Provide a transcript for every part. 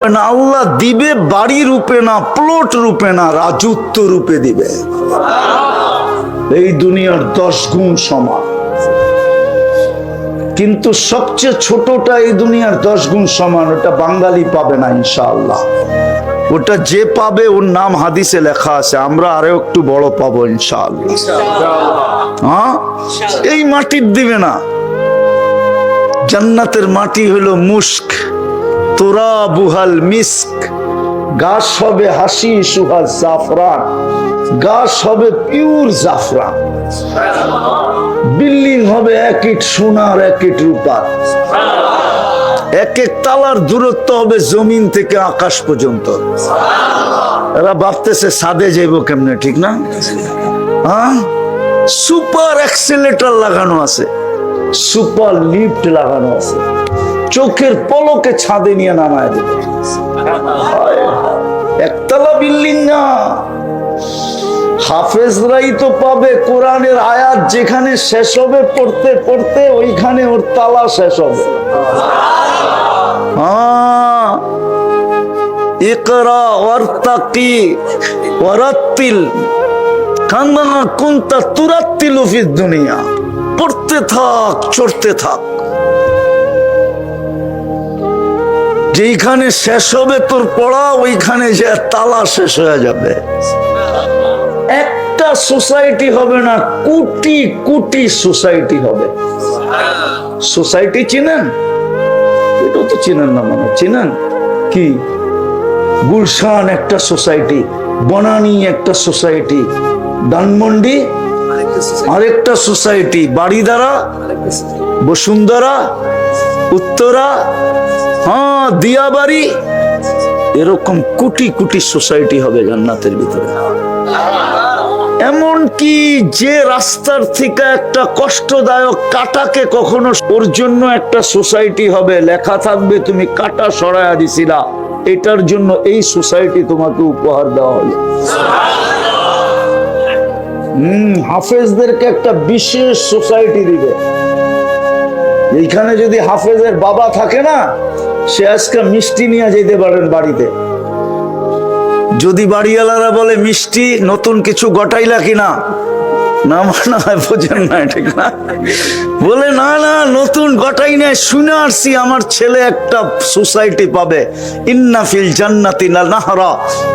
না, আল্লাহ দিবে বাড়ি রূপে না, প্লট রূপে না, রাজত্ব রূপে দিবে। এই দুনিয়ার 10 গুণ সমান, কিন্তু সবচেয়ে ছোটটা এই দুনিয়ার 10 গুণ সমান, ওটা বাঙালি পাবে না ইনশাআল্লাহ। ওটা যে পাবে ওর নাম হাদিসে লেখা আছে, আমরা আরো একটু বড় পাবো ইনশাআল্লাহ। হ্যাঁ, এই মাটির দিবে না। জান্নাতের মাটি হলো মুস্ক, তোরা বুহাল মিস্ক, গাছ হবে হাসি সুহা জাফরান, গাছ হবে পিওর জাফরান, বিল্ডিং হবে এক ইট সোনার এক ইট রূপার, এক এক তালার দূরত্ব হবে জমিন থেকে আকাশ পর্যন্ত। এরা ভাবতেছে সাদে যাইব কেমনে, ঠিক না? হ্যাঁ, সুপার অ্যাক্সিলারেটর লাগানো আছে, সুপার লিফট লাগানো আছে, চোখের পলকে ছাদে নিয়ে নামায় দেবে। একতলা বিল্ডিং না, হাফেজরাই তো পাবে। কোরআনের আয়াত যেখানে শেষ হবে পড়তে পড়তে ওইখানে ওর তালা শেষ হবে। ইকরা ওয়ারতাকি ওয়ারাত্তিল কামা কুনতা তুরাত্তিলু ফিদ দুনিয়া, পড়তে থাক, চড়তে থাক। যেখানে শেষ হবে তোর পড়া, ওইখানে যে তালা শেষ হয়ে যাবে। একটা সোসাইটি হবে না, কোটি কোটি সোসাইটি হবে। সোসাইটি চিনেন? এটা তো চিনেন না, মানে চিনেন কি? গুলশান একটা সোসাইটি, বনানী একটা সোসাইটি, ধানমন্ডি আরেকটা সোসাইটি, বাড়িধারা, বসুন্ধরা, উত্তরা, হ্যাঁ দিয়াবাড়ি, এরকম কোটি কোটি সোসাইটি হবে জান্নাতের ভিতরে। এমনকি যে রাস্তার থেকে একটা কষ্টদায়ক কাটাকে কখনো, ওর জন্য একটা সোসাইটি হবে, লেখা থাকবে তুমি কাটা সরায়া দিছিলা, এটার জন্য এই সোসাইটি তোমাকে উপহার দেওয়া হলো। হাফেজদেরকে একটা বিশেষ সোসাইটি দিবে। এইখানে যদি হাফেজের বাবা থাকে না, সে আজকে মিষ্টি নিয়ে যেতে পারেন বাড়িতে। যদি বাড়িওয়ালারা বলে মিষ্টি নতুন কিছু গটাইলা কিনা, না মনে হয় বোঝেন না, ঠিক না? বলে না না নতুন গটাই নাই, শুনে আসছি আমার ছেলে একটা সোসাইটি পাবে। ইন্না ফিল জান্নাতি নাহরা,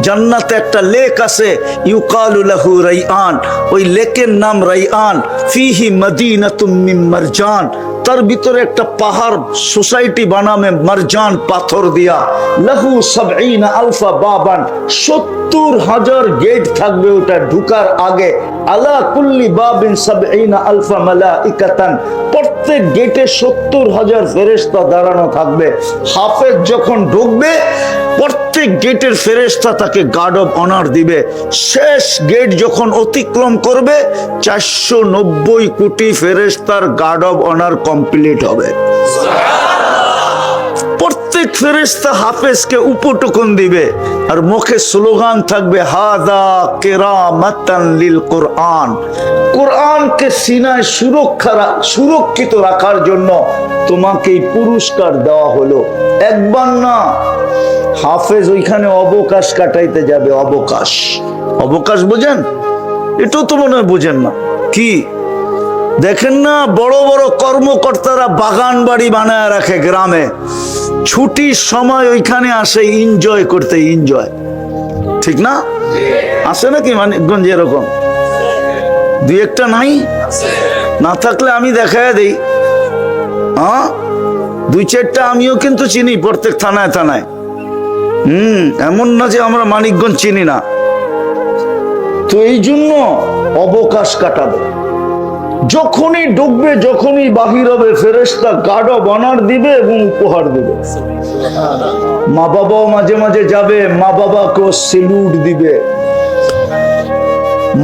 জান্নাতে একটা লেক আছে, ইউকালু লাহু রাইআন, ওই লেকের নাম রাইআন, ফিহি মাদিনাতুম মিন মারজান, তার ভিতরে একটা পাহাড় সোসাইটি বানাবে মারজান পাথর দিয়া। লাহু ৭০ আলফা বাবান, ৭০,০০০ গেট থাকবে ওটা ঢুকার আগে। আলা কুল্লি বাবিন ৭০ আলফা মালাইকাতান, প্রত্যেক গেটে ৭০,০০০ ফেরেশতা দাঁড়ানো থাকবে। হাফেজ যখন ঢুকবে, প্রত্যেক গেটের ফেরেশতা তাকে গার্ড অফ অনার দিবে। শেষ গেট যখন অতিক্রম করবে, ৪৯০ কোটি ফেরেশতার গার্ড অফ অনার কমপ্লিট হবে। প্রত্যেক ফেরেশতা হাফেজকে উপটকন দিবে, আর মুখে স্লোগান থাকবে হাদা কেরামাতান লিল কোরআন, কোরআনকে সিনায় সুরক্ষিত রাখার জন্য তোমাকে এই পুরস্কার দেওয়া হলো। একবার না, হাফেজ ওইখানে অবকাশ কাটাইতে যাবে। অবকাশ, অবকাশ বোঝেন? এটাও তো মনে হয় বোঝেন না। কি দেখেন না, বড় বড় কর্মকর্তারা বাগান বাড়ি বানায় রাখে গ্রামে, ছুটির সময় ওইখানে আসে এনজয় করতে। এনজয়, ঠিক না? আসে নাকি মানিকগঞ্জ এরকম? দুই একটা নাই? না থাকলে আমি দেখায় দেই। হ্যাঁ, ২-৪টা আমিও কিন্তু চিনি প্রত্যেক থানায় থানায়। এমন না যে আমরা মানিকগঞ্জ চিনি না। তো এই জন্য অবকাশ কাটাবে। যখনই ঢুকবে, যখনই বাহির হবে, ফেরেশতা গার্ড অফ অনার দিবে এবং উপহার দিবে। মা বাবাও মাঝে মাঝে যাবে, মা বাবাকেও সেলুট দিবে,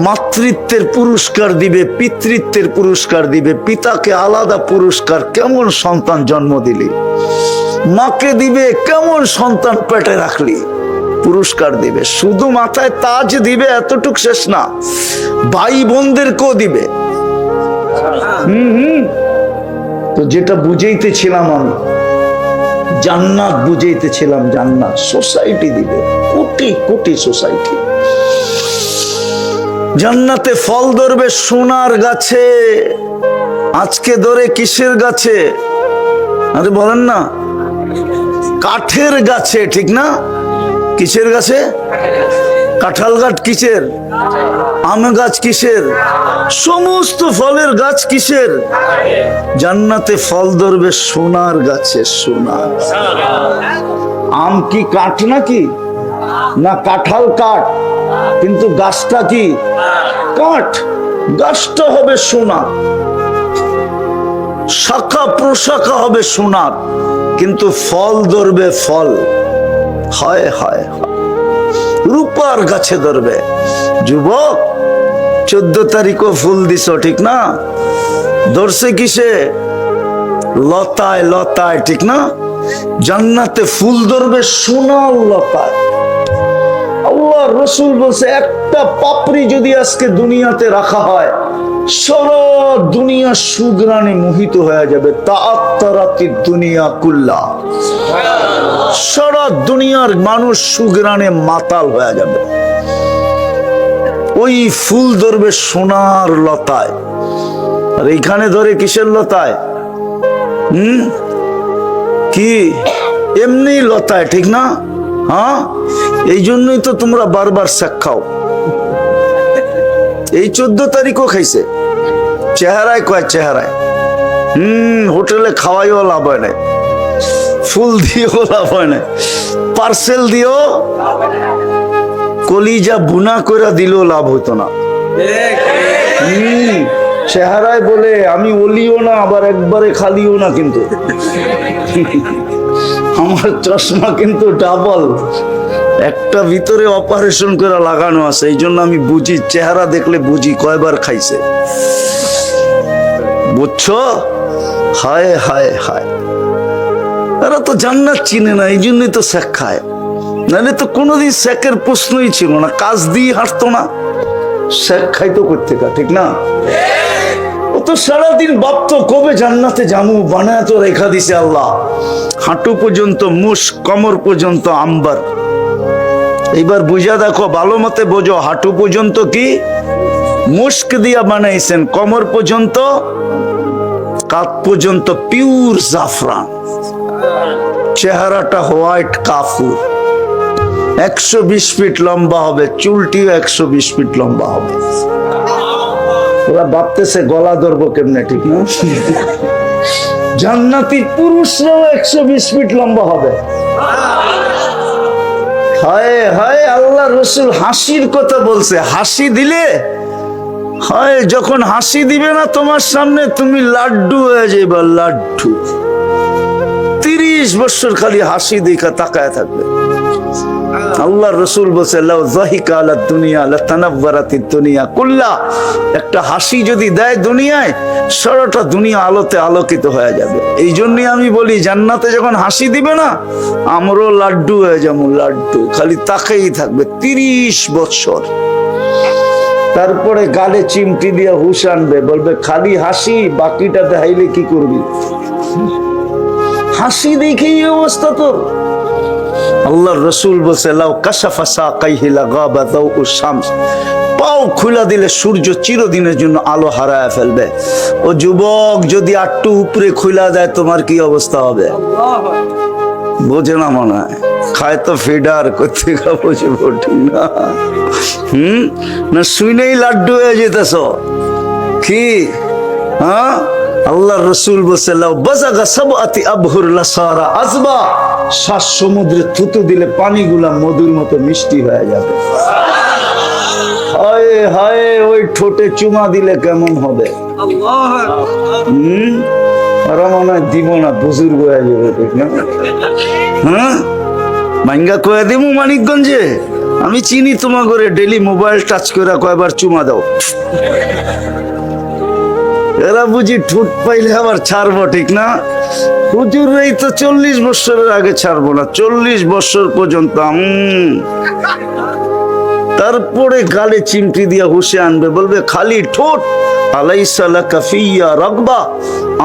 মাতৃত্বের পুরস্কার দিবে, পিতৃত্বের পুরস্কার দিবে। পিতাকে আলাদা পুরস্কার, কেমন সন্তান জন্ম দিলি। মাকে দিবে, কেমন সন্তান পেটে রাখলি, পুরস্কার দিবে। শুধু মাথায় তাজ দিবে এতটুক শেষ না, ভাই বোনদেরকেও দিবে। তো যেটা বুঝাইতেছিলাম আমি, জান্নাত বুঝাইতেছিলাম, জান্নাত সোসাইটি দিবে, কোটি কোটি সোসাইটি। জান্নাতে ফল ধরবে সোনার গাছে, আজকে ধরে কিসের গাছে? আরে বলেন না, কাঠের গাছে, ঠিক না? কিসের গাছে? কাঁঠাল গাছ কিসের? আম গাছ কিসের? সমস্ত ফলের গাছ কিসের? জান্নাতে ফল ধরবে সোনার গাছে, সোনার। আম কি কাঠ নাকি? না, কাঁঠাল কাঠ, কিন্তু গাছটা কি কাঠ? গাছটা হবে সোনা, শাখা প্রশাখা হবে সোনার, কিন্তু ফল ধরবে ফল, হয় হয় রূপার গাছে ধরবে। যুবক, 14 তারিখও ফুল দিছ, ঠিক না? ধরছে কিসে? লতায় লতায়, ঠিক না? জান্নাতে ফুল ধরবে সোনার লতায়। আল্লাহ রসুল বলছে, একটা পাপড়ি যদি আজকে দুনিয়াতে রাখা হয়, সারা দুনিয়া সুগ্রানে মোহিত হয়ে যাবে। তাআত্তারাতি দুনিয়া কুল্লা, সারা দুনিয়ার মানুষ সুগ্রানে মাতাল হয়ে যাবে। ওই ফুল ধরবে সোনার লতায়, আর এইখানে ধরে কিসের লতায়? কি এমনি লতায়, ঠিক না? হ্যাঁ, এই জন্যই তো তোমরা বারবার শাক খাও। এই 14 তারিখও খাইছে, চেহারায় কয় চেহারায়। হোটেলে খাওয়াইও লাভ হয় না, ফুল দিয়েও লাভ হয় না, পার্সেল দিও, কলিজা বুনা করে দিলেও লাভ হতো না। চেহারায় বলে আমি ওলিও না, আবার একবারে খালিও না, কিন্তু আমার চশমা কিন্তু ডাবল, একটা ভিতরে অপারেশন করে লাগানো আছে। এই জন্য আমি বুঝি, চেহারা দেখলে বুঝি কয়বার খাইছে, বুঝছো? হায় হায় হায়, এরা তো জান্নাত চিনে না, এই জন্যই তো শেখ খায়, নাহলে তো কোনোদিন শেখের প্রশ্নই ছিল না, কাজ দিয়ে হাঁটতো না, শেখ খাইতো কোত্থেকা, ঠিক না? ও তো সারাদিন ভাবতো কবে জান্নাতে জামু, বানায় তো রেখা দিছে আল্লাহ, হাঁটু পর্যন্ত মুশ, কমর পর্যন্ত আম্বার। এইবার বুঝা দেখো, ভালো মতে বোঝো, হাঁটু পর্যন্ত কি মুস্ক দিয়া বানাইছেন, কমর পর্যন্ত, কাঁধ পর্যন্ত পিওর জাফরান, চেহারাটা হোয়াইট কাফুর, 120 ফিট লম্বা হবে, চুলটিও 120 ফিট লম্বা হবে। ওরা ভাবতেছে গলা ধরবো কেমনে, ঠিক না? জান্নাতি পুরুষরাও 120 ফিট লম্বা হবে। হায় হায়, আল্লাহ রসুল হাসির কথা বলছে, হাসি দিলে হয়, যখন হাসি দিবে না তোমার সামনে, তুমি লাড্ডু হয়ে যাবে, লাড্ডু। 30 বছর খালি হাসি দেখা তাকায় থাকবে। আল্লাহ রসুল বলছে, লাউ যাহিকা আলা দুনিয়া লাতানাওয়ারাতিদ দুনিয়া কুল্লা, একটা হাসি যদি দেয় দুনিয়ায়, সারাটা দুনিয়া আলোতে আলোকিত হয়ে যাবে। এই জন্যই আমি বলি, জান্নাতে যখন হাসি দিবে না, আমরাও লাড্ডু হয়ে যাবো, লাড্ডু, খালি তাকাই থাকবে 30 বছর। তারপরে গালে চিমটি দিয়ে হুশ আনবে, বলবে খালি হাসি, বাকিটা দেখাইলে কি করবি? হাসি দেখেই অবস্থা তোর। আল্লাহ রসুল বলছে, লাউ কাশাফা সাকাইহি লাগাবা দাউউ শামস, পাও খুলে দিলে সূর্য চিরদিনের জন্য আলো হারায় ফেলবে। ও যুবক, যদি আটটু উপরে খুলে দেয় তোমার কি অবস্থা হবে? বোঝে না মনে হয়, খায় তো ফিডার করতে বুঝবো, ঠিক না? না শুনেই লাড্ডু হয়ে যেতেছ কি? হ্যাঁ, আল্লাহ রসুল বলছে, লাউ বাযাগা সাবআতি আবহুর লাসারা আযবা, 7 সমুদ্রে থুতু দিলে পানিগুলা মধুর মতো মিষ্টি হয়ে যাবে। হায় হায়, ওই ঠোঁটে চুমা দিলে কেমন হবে? ওরা মনে হয় দিব না, বুজুর্গ হয়ে যাবে, ঠিক না? হ্যাঁ, মাইঙ্গা কয়ে দিব মানিকগঞ্জে, আমি চিনি তোমার ঘরে, ডেলি মোবাইল টাচ করে কয়বার চুমা দাও। এরা বুঝি ঠোঁট পাইলে আবার ছাড়বো, ঠিক না? হুজুরই তো 40 বছরের আগে ছাড়বো না, 40 বছর পর্যন্ত। তারপরে গালে চিমটি দিয়া হুশে আনবে, বলবে খালি ঠোঁট, আলাইসা লাকা ফিয়া রাগবা,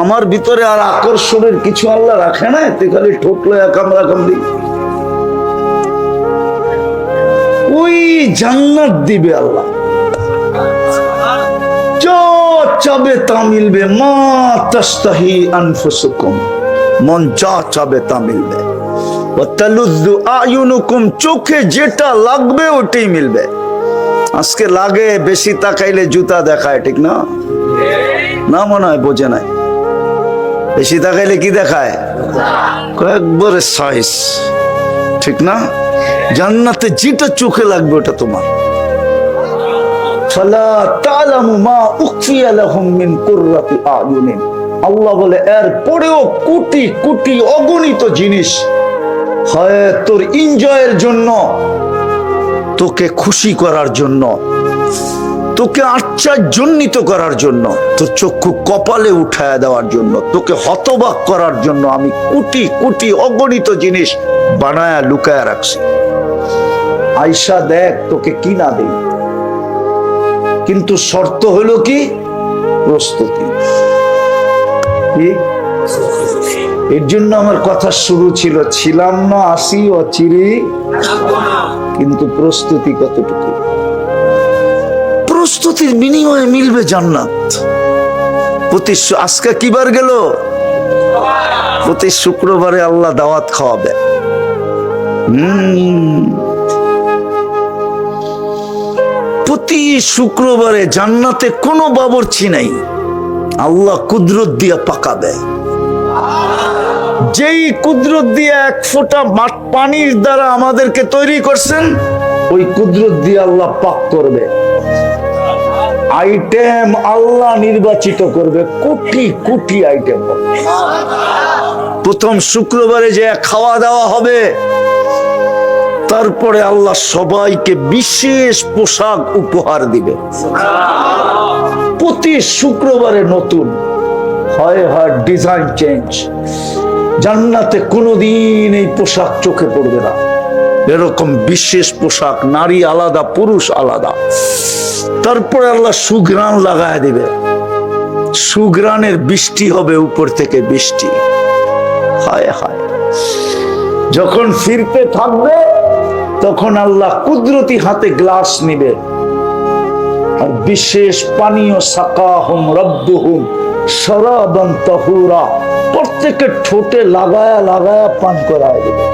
আমার ভিতরে আর আকর্ষণের কিছু আল্লাহ রাখে না, তুই খালি ঠোঁট লয়া কামড়া কামড়ি। ওই জান্নাত দিবে আল্লাহ, যা চাবে তা মিলবে, মা তাস্তাহি আনফুসুকুম, মন যা চাবে তা মিলবে, ওয়াতালুযু আয়ুনুকুম, চোখে যেটা লাগবে ওটাই মিলবে। আজকে লাগে বেশি তাকাইলে জুতা দেখায়, ঠিক না? না মনে হয় বোঝে নাই, বেশি তাকাইলে কি দেখায়? একবারে সাইজ, ঠিক না? জান্নাতে যেটা চোখে লাগবে ওটা তোমার। ফালা তা'লামু মা উখফিয়া লাহুম মিন কুররাতি আয়ুনিন, আল্লাহ বলে এর পরেও কোটি কোটি অগণিত জিনিস হয় তোর এনজয়ের জন্য, তোকে খুশি করার জন্য, তোকে আশ্চর্যান্বিত করার জন্য, তোর চক্ষু কপালে উঠায় দেওয়ার জন্য, তোকে হতবাক করার জন্য আমি কোটি কোটি অগণিত জিনিস বানায়া লুকায়া রাখছি। আয়সা দেখ তোকে কি না দেই, কিন্তু শর্ত হলো কি? প্রস্তুতি। এর জন্য আমার কথা শুরু ছিল, ছিলাম না আসি অচিরে, কিন্তু প্রস্তুতি কতটুকু? প্রস্তুতির বিনিময়ে মিলবে জান্নাত। আজকে কি বার গেল? প্রতি শুক্রবারে আল্লাহ দাওয়াত খাওয়াবে। প্রতি শুক্রবারে জান্নাতে কোনো বাবুর্চি নাই, আল্লাহ কুদরত দিয়া পাকাবে। যেই কুদরত দিয়ে এক ফোঁটা পানির দ্বারা আমাদেরকে তৈরি করছেন, ওই কুদরত দিয়ে আল্লাহ পাক করবে। আইটেম আল্লাহ নির্বাচিত করবে, কোটি কোটি আইটেম। প্রথম শুক্রবারে যে খাওয়া দাওয়া হবে, তারপরে আল্লাহ সবাইকে বিশেষ পোশাক উপহার দিবে। প্রতি শুক্রবারে নতুন হয় ডিজাইন চেঞ্জ। জান্নাতে কোনোদিন এই পোশাক চোখে পড়বে না, এরকম বিশেষ পোশাক, নারী আলাদা পুরুষ আলাদা। তারপরে আল্লাহ সুঘ্রাণ লাগায় দিবে, সুঘ্রাণের বৃষ্টি হবে, উপর থেকে বৃষ্টি। হায় হায়, যখন ফিরতে থাকবে তখন আল্লাহ কুদরতি হাতে গ্লাস নিবে, আর বিশেষ পানীয় সাকাহুম রাব্বুহুম শরাবান তাহুরা, প্রত্যেকের ঠোঁটে লাগায়া লাগায়া পান করায় দিবে।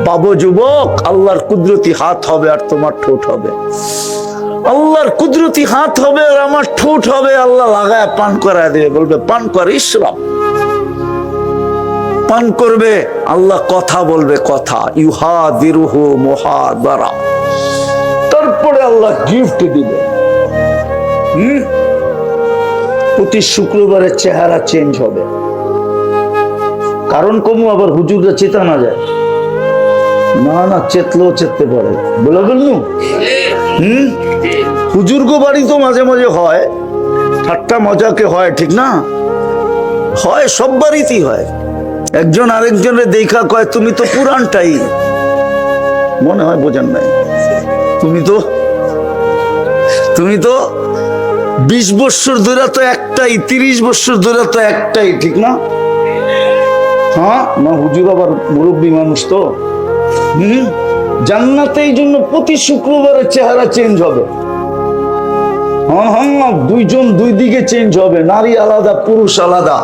বাবু যুবক, আল্লাহর কুদরতি হাত হবে আর তোমার ঠোঁট হবে, আল্লাহর কুদরতি হাত হবে আর আমার ঠোঁট হবে, আল্লাহ লাগায়া পান করায় দেবে, বলবে পান কর, ইসরাব। পান করবে, আল্লাহ কথা বলবে, কথা, ইউহাদিরুহু মুহাদারা। তারপরে আল্লাহ গিফট দিবে। প্রতি শুক্রবারে চেহারা চেঞ্জ হবে, কারণ কমু আবার হুজুররা চেতা না যায়, না চেতলেও চেততে পারে, বলে বললু। হুজুরগো বাড়ি তো মাঝে মাঝে হয়, ঠাট্টা মজাকে হয়, ঠিক না? হয়, সব বাড়িতেই হয়। একজন আরেকজনের দেখা কয়, তুমি তো পুরানটাই, মনে হয় বোঝেন নাই, তুমি তো 20 বছর ধরে তো একটাই, 30 বছর ধরে তো একটাই, ঠিক না? হ্যাঁ না, হুজুর আবার মুরব্বী মানুষ তো। জান্নাতে এই জন্য প্রতি শুক্রবারে চেহারা চেঞ্জ হবে। হ্যাঁ, দুইজন দুই দিকে চেঞ্জ হবে, নারী আলাদা পুরুষ আলাদা।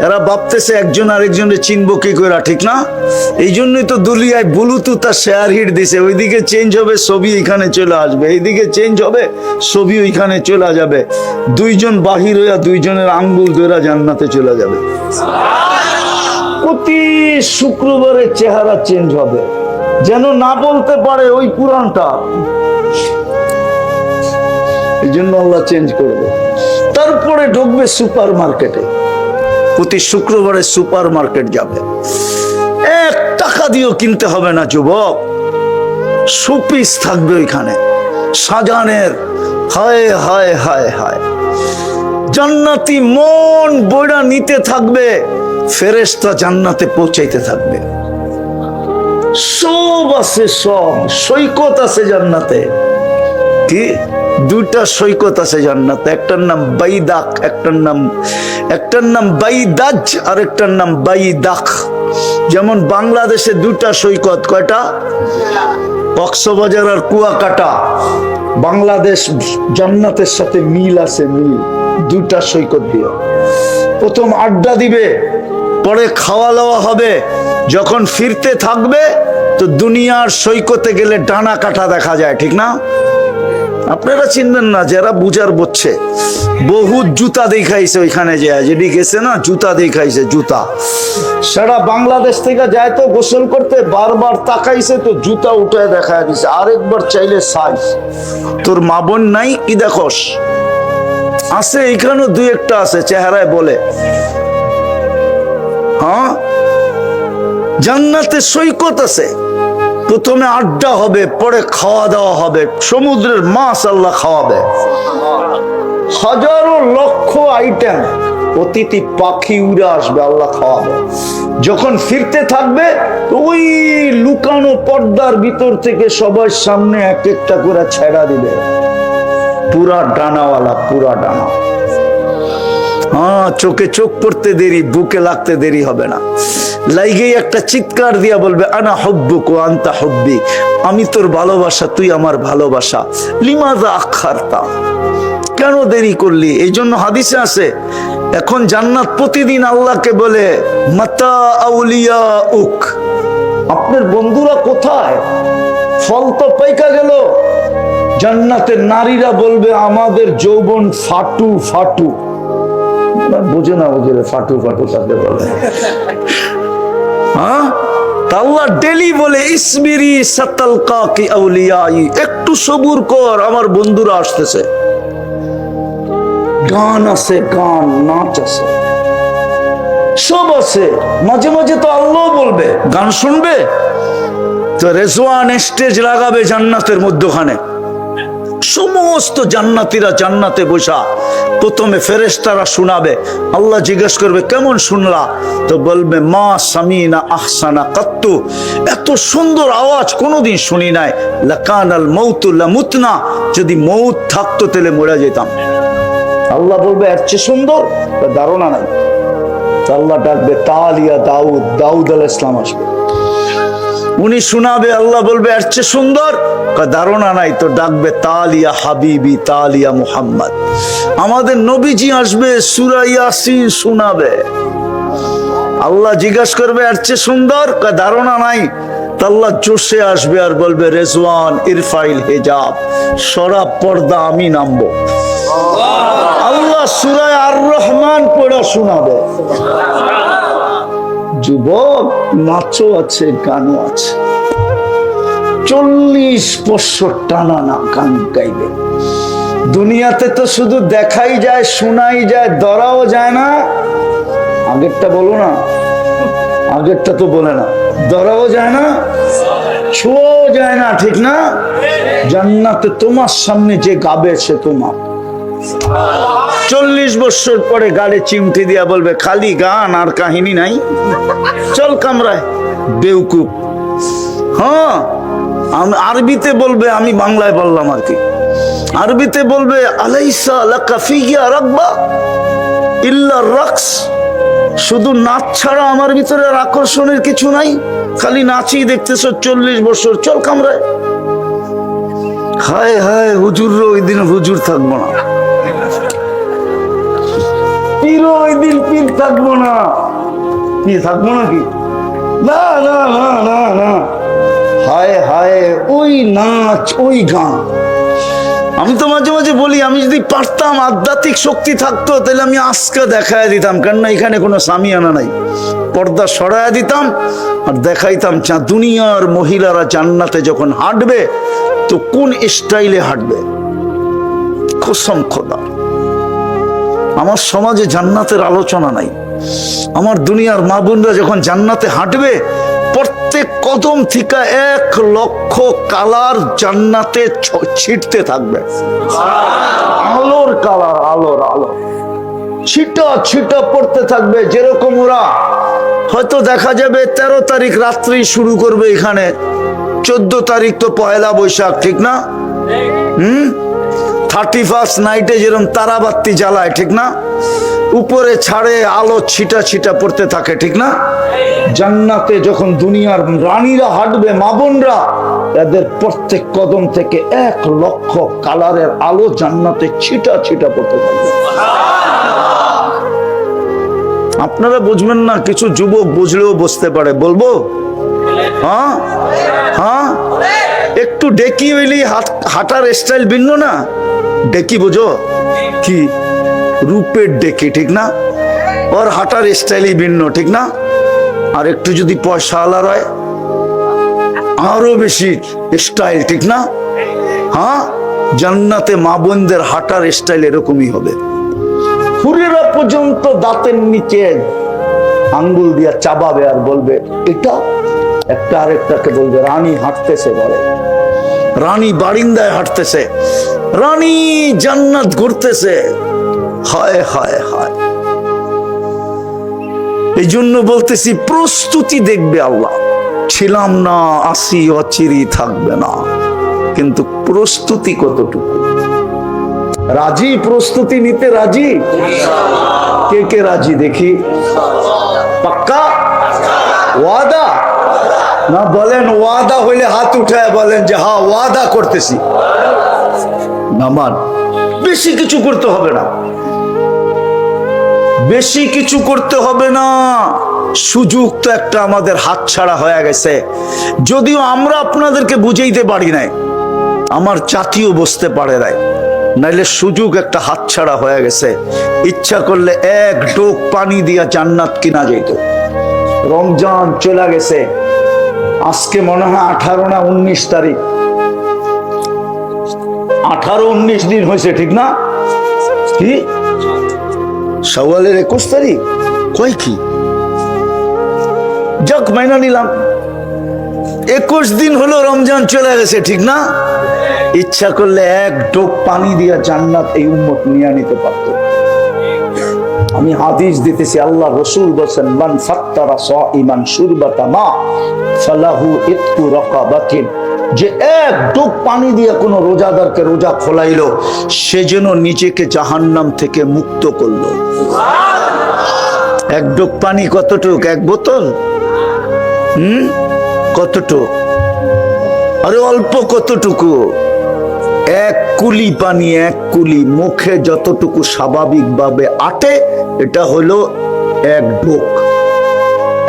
এরা ভাবতেছে একজন আরেকজনের চিনবো কি করে, ঠিক না? এই জন্যই তো দুলিয়ায় ব্লুটুথ আর শেয়ার হিট দিছে, ওইদিকে চেঞ্জ হবে ছবি এখানে চলে আসবে, এইদিকে চেঞ্জ হবে ছবি ওইখানে চলে যাবে। দুইজন বাহির হইয়া দুইজনের আঙ্গুল ধরে জান্নাতে চলে যাবে। প্রতি শুক্রবারে চেহারা চেঞ্জ হবে, যেন না বলতে পারে ওই পুরানটা। এই জন্য আল্লাহ চেঞ্জ করবে। তারপরে ঢুকবে সুপার মার্কেটে, প্রতি শুক্রবারে সুপার মার্কেট যাবে, 1 টাকা দিয়েও কিনতে হবে না যুবক, শোপিস থাকবে ওইখানে সাজানের। হায় হায় হায় হায়, জান্নাতি মন বইরা নিতে থাকবে, ফেরেশতা জান্নাতে পৌঁছাইতে থাকবে। সব আছে, সব সৈকত আছে জান্নাতে। কি? দুইটা সৈকত আছে জান্নাতে, একটার নাম বাইদাক, একটার নাম বাইদাজ আর একটার নাম বাইদাক। যেমন বাংলাদেশে দুইটা সৈকত, কয়টা? কক্সবাজার আর কুয়াকাটা। বাংলাদেশ জান্নাতের সাথে মিল আছে, মিল। দুইটা সৈকত দিয়ে প্রথম আড্ডা দিবে, পরে খাওয়া দাওয়া হবে। যখন ফিরতে থাকবে তো দুনিয়ার সৈকতে গেলে ডানা কাটা দেখা যায়, ঠিক না? আপনারা চিনবেন না, যারা বুঝার বুঝছে। বহুত জুতা দেখাইছে ওইখানে যায়, যেটি গেছে না, জুতা দেখাইছে, জুতা। সারা বাংলাদেশ থেকে যায় তো গোসল করতে, বারবার তাকাইছে তো জুতা উঠে দেখা দিছে। আরেকবার চাইলে সাইজ। তোর মা বোন নাই কি দেখোস? আছে, এখানেও দুই একটা আছে, চেহারায় বলে। হ্যাঁ, জান্নাতে সৈকত আছে। প্রথমে আড্ডা হবে, পরে খাওয়া দাওয়া হবে। সমুদ্রের মাছ আল্লাহ খাওয়াবে, হাজারো লক্ষ আইটেম। অতিথি পাখি উড়ে আসবে, আল্লাহ খাওয়াবে। যখন ফিরতে থাকবে ওই লুকানো পর্দার ভিতর থেকে সবার সামনে এক একটা করে ছেড়া দিবে, পুরা ডানাওয়ালা, পুরা ডানা। হ্যাঁ, চোখে চোখ পড়তে দেরি, বুকে লাগতে দেরি হবে না। লাইগেই একটা চিৎকার দিয়া বলবে, আনা হব্বুক ওয়া আনতা হব্বি, আমি তোর ভালোবাসা, তুই আমার ভালোবাসা। লিমাযা আখারতা, কেন দেরি করলি? এই জন্য হাদিসে আছে, এখন জান্নাত প্রতিদিন আল্লাহকে বলে, মাতা আউলিয়া উক, আপনার বন্ধুরা কোথায়? ফল তো পাইকা গেল। জান্নাতের নারীরা বলবে, আমাদের যৌবন ফাটু ফাটু। বুঝে না, বুঝে ফাটু ফাটু তাকে বলে। হ্যাঁ, আল্লাহ ডেলি বলে, ইসমিরি সাতালকা কি আউলিয়াই, একটু সবুর কর, আমার বন্ধুরা আসতেছে। গান আছে, গান, নাচ আছে, সব আছে। মাঝে মাঝে তো আল্লাহ বলবে, গান শুনবে তো রেজওয়ান স্টেজ লাগাবে জান্নাতের মধ্যখানে। সমস্ত জান্নাতীরা জান্নাতে বসা, প্রথমে ফেরেশতারা শোনাবে। আল্লাহ জিজ্ঞেস করবে, কেমন শুনলা? তো বলবে, মা সামিনা আহসানা কাত্তু, এত সুন্দর আওয়াজ কোনোদিন শুনি নাই। লাকানাল মাউতু লামুতনা, যদি মৌত থাকতো তাহলে মরে যেতাম। আল্লাহ বলবে, এর চেয়ে সুন্দর? ধারণা নাই। আল্লাহ ডাকবে, তালিয়া দাউদ, দাউদ আলাইহিস সালাম আসবে, উনি শোনাবে। আল্লাহ বলবে, এর চেয়ে সুন্দর? ধারণা নাই। তো ডাকবে, তালিয়া হাবিবি, তালিয়া মুহাম্মদ, আমাদের নবীজি আসবে, সূরা ইয়াসিন শোনাবে। আল্লাহ জিজ্ঞাসা করবে, এর চেয়ে সুন্দর? ধারণা নাই। আল্লাহ জোশে আসবে আর বলবে, রেজওয়ান ইরফাইল হিজাব, সরা পর্দা, আমি নামবো। আল্লাহ সূরা আর রহমান পড়া শোনাবে। যুবক, নাচও আছে, গানও আছে। 40 বছর টানা না গান গাইবে। দুনিয়াতে তো শুধু দেখাই যায়, শোনাই যায়, ধরাও যায় না। আগেরটা বলো না, আগেরটা তো বলে না। ধরাও যায় না, ছোঁয়াও যায় না, ঠিক না? জান্নাতে তোমার সামনে যে গাবে সে তোমার। 40 বছর পরে গালে চিমটি দিয়া বলবে, খালি গান আর কাহিনী নাই, চল কামরায়, বেউকুফ। হ্যাঁ, আরবিতে বলবে, আমি বাংলায় বললাম আর কি। আরবিতে বলবে, আলাইসা লাকা ফিয়া রাগবা ইল্লা রাকস, শুধু নাচ ছাড়া আমার ভিতরে আর আকর্ষণের কিছু নাই, খালি নাচই দেখতেছো 40 বছর, চল কামরায়। হায় হায়, হুজুর ওই দিন হুজুর থাকবো না, পীর ওই দিন পীর থাকবো না। কি থাকবো নাকি? না না না না না, হায় হায়, ওই নাচ, ওই গান। আমি তো মাঝে মাঝে বলি, আমি যদি পারতাম, আধ্যাত্মিক শক্তি থাকতো, তাহলে আমি আজকে দেখায় দিতাম, কেননা এখানে কোনো সামিয়ানা নাই, পর্দা সরায় দিতাম আর দেখাইতাম দুনিয়ার মহিলারা জান্নাতে যখন হাঁটবে তো কোন স্টাইলে হাঁটবে। কসম খোদা, আমার সমাজে জান্নাতের আলোচনা নাই। আমার দুনিয়ার মা বোনরা যখন জান্নাতে হাঁটবে, প্রত্যেক কদম থেকে 1 লক্ষ কালার জান্নাতে ছিটতে থাকবে। আলোর কালার, আলোর আলো ছিটা ছিটা পড়তে থাকবে। যেরকম ওরা হয়তো দেখা যাবে 13 তারিখ রাত্রি শুরু করবে এখানে, 14 তারিখ তো পয়লা বৈশাখ, ঠিক না? 31st নাইটে যেরকম তারাবাতি জ্বালায়, ঠিক না? উপরে ছাড়ে আলো ছিটা ছিটা পড়তে থাকে, ঠিক না? জান্নাতে যখন দুনিয়ার রানীরা হাঁটবে, মা বোনরা, এদের প্রত্যেক কদম থেকে 1 লক্ষ কালারের আলো জান্নাতে ছিটা ছিটা পড়তে থাকবে। আপনারা বুঝবেন না, কিছু যুবক বুঝলেও বুঝতে পারে। বলবো? হ্যাঁ হ্যাঁ, একটু ডেকি হইলেই হাঁটার স্টাইল ভিন্ন না? ডেকি বুঝো কি? রূপের ডেকি, ঠিক না? ওর হাঁটার স্টাইলই ভিন্ন, ঠিক না? আর একটু যদি পয়সা আলার হয়, আরো বেশি স্টাইল, ঠিক না? হ্যাঁ, জান্নাতে মা বোনদের হাঁটার স্টাইল এরকমই হবে। হুরেরা পর্যন্ত দাঁতের নিচে আঙ্গুল দিয়া চাবাবে আর বলবে এটা, একটা আরেকটাকে বলবে রানী হাঁটতেছে, বলে রানী বারিন্দায় হাঁটতেছে, রানী জান্নাত ঘুরতেছে। হায় হায় হায়। এই জন্য বলতেছি, প্রস্তুতি দেখবে আল্লাহ। ছিলাম না, আসি, অচিরি থাকবে না, কিন্তু প্রস্তুতি কতটুকু? রাজি? প্রস্তুতি নিতে রাজি? কে কে রাজি দেখি? পাক্কা ওয়াদা না? বলেন ওয়াদা হইলে হাত উঠায় বলেন যে হ্যাঁ ওয়াদা করতেছি। নামান, বেশি কিছু করতে হবে না, বেশি কিছু করতে হবে না। সুযোগ তো একটা আমাদের হাতছাড়া হয়ে গেছে, যদিও আমরা আপনাদেরকে বুঝাইতে পারি নাই, আমার জাতিও বুঝতে পারে নাই, নাইলে সুযোগ একটা হাতছাড়া হয়ে গেছে। ইচ্ছা করলে 1 ডোক পানি দিয়া জান্নাত কিনা যেত। রমজান চলে গেছে, আজকে মনে হয় 18 না 19 তারিখ, 18-19 দিন হয়েছে, ঠিক না? কি শাওয়ালের 21 তারিখ? কয় কি? যাক, মাইনা নিলাম, 21 দিন হলো রমজান চলে গেছে, ঠিক না? ইচ্ছা করলে 1 ডোক পানি দিয়া জান্নাত এই উম্মত নিয়ে নিতে পারত। আমি হাদিস দিতেছি, আল্লাহ রাসূল বলেন, মান ফাত্তারা সাইমান শুরবাতা মা ফালাহু ইতকু রাকাবাতিন। যে 1 ডোক পানি দিয়া কোন রোজাদারকে রোজা খোলাইলো, সে যেন নিজেকে জাহান্নাম থেকে মুক্ত করলো। 1 ডোক পানি কতটুক? 1 বোতল? কতটুকু? আরে অল্প। কতটুকু? 1 কুলি পানি, 1 কুলি মুখে যতটুকু স্বাভাবিকভাবে আটে, এটা হলো 1 ডোক।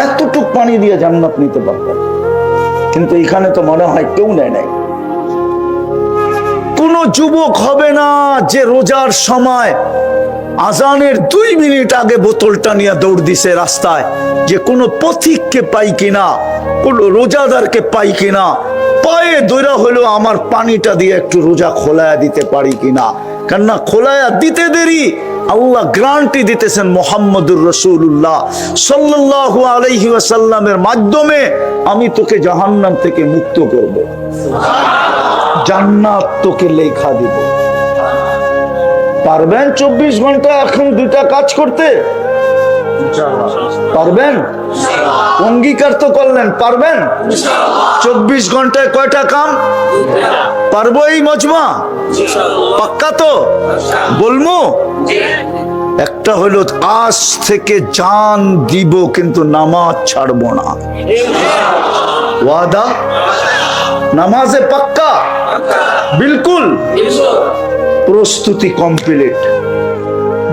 এতটুক পানি দিয়ে জান্নাত নিতে পারতাম, কিন্তু এখানে তো মনে হয় কেউ নেয় নাই। কোন যুবক হবে না যে রোজার সময় আজানের 2 মিনিট আগে বোতলটা নিয়ে দৌড় দিছে রাস্তায়, যে কোনো পথিককে পাই কিনা, কোন রোজাদারকে পাই কিনা, পায়ে দৌড়া হলো আমার পানিটা দিয়ে একটু রোজা খোলায়া দিতে পারি কিনা। কেননা খোলায়া দিতে দেরি, আল্লাহ গ্যারান্টি দিতেছেন মুহাম্মদুর রাসূলুল্লাহ সাল্লাল্লাহু আলাইহি ওয়াসাল্লামের মাধ্যমে আমি তোকে জাহান্নাম থেকে মুক্ত করব, জান্নাত তোকে লেখা দিব। পারবেন 24 ঘন্টা এখন 2টা কাজ করতে? পারবেন? অঙ্গীকার তো করলেন, পারবেন? 24 ঘন্টায় কয়টা কাম পারবো? এই মজমা পাক্কা তো? বলবো? একটা হলো আজ থেকে জান দিব, কিন্তু নামাজ ছাড়বো না। ওয়াদা? নামাজে পাক্কা? বিলকুল। প্রস্তুতি কমপ্লিট।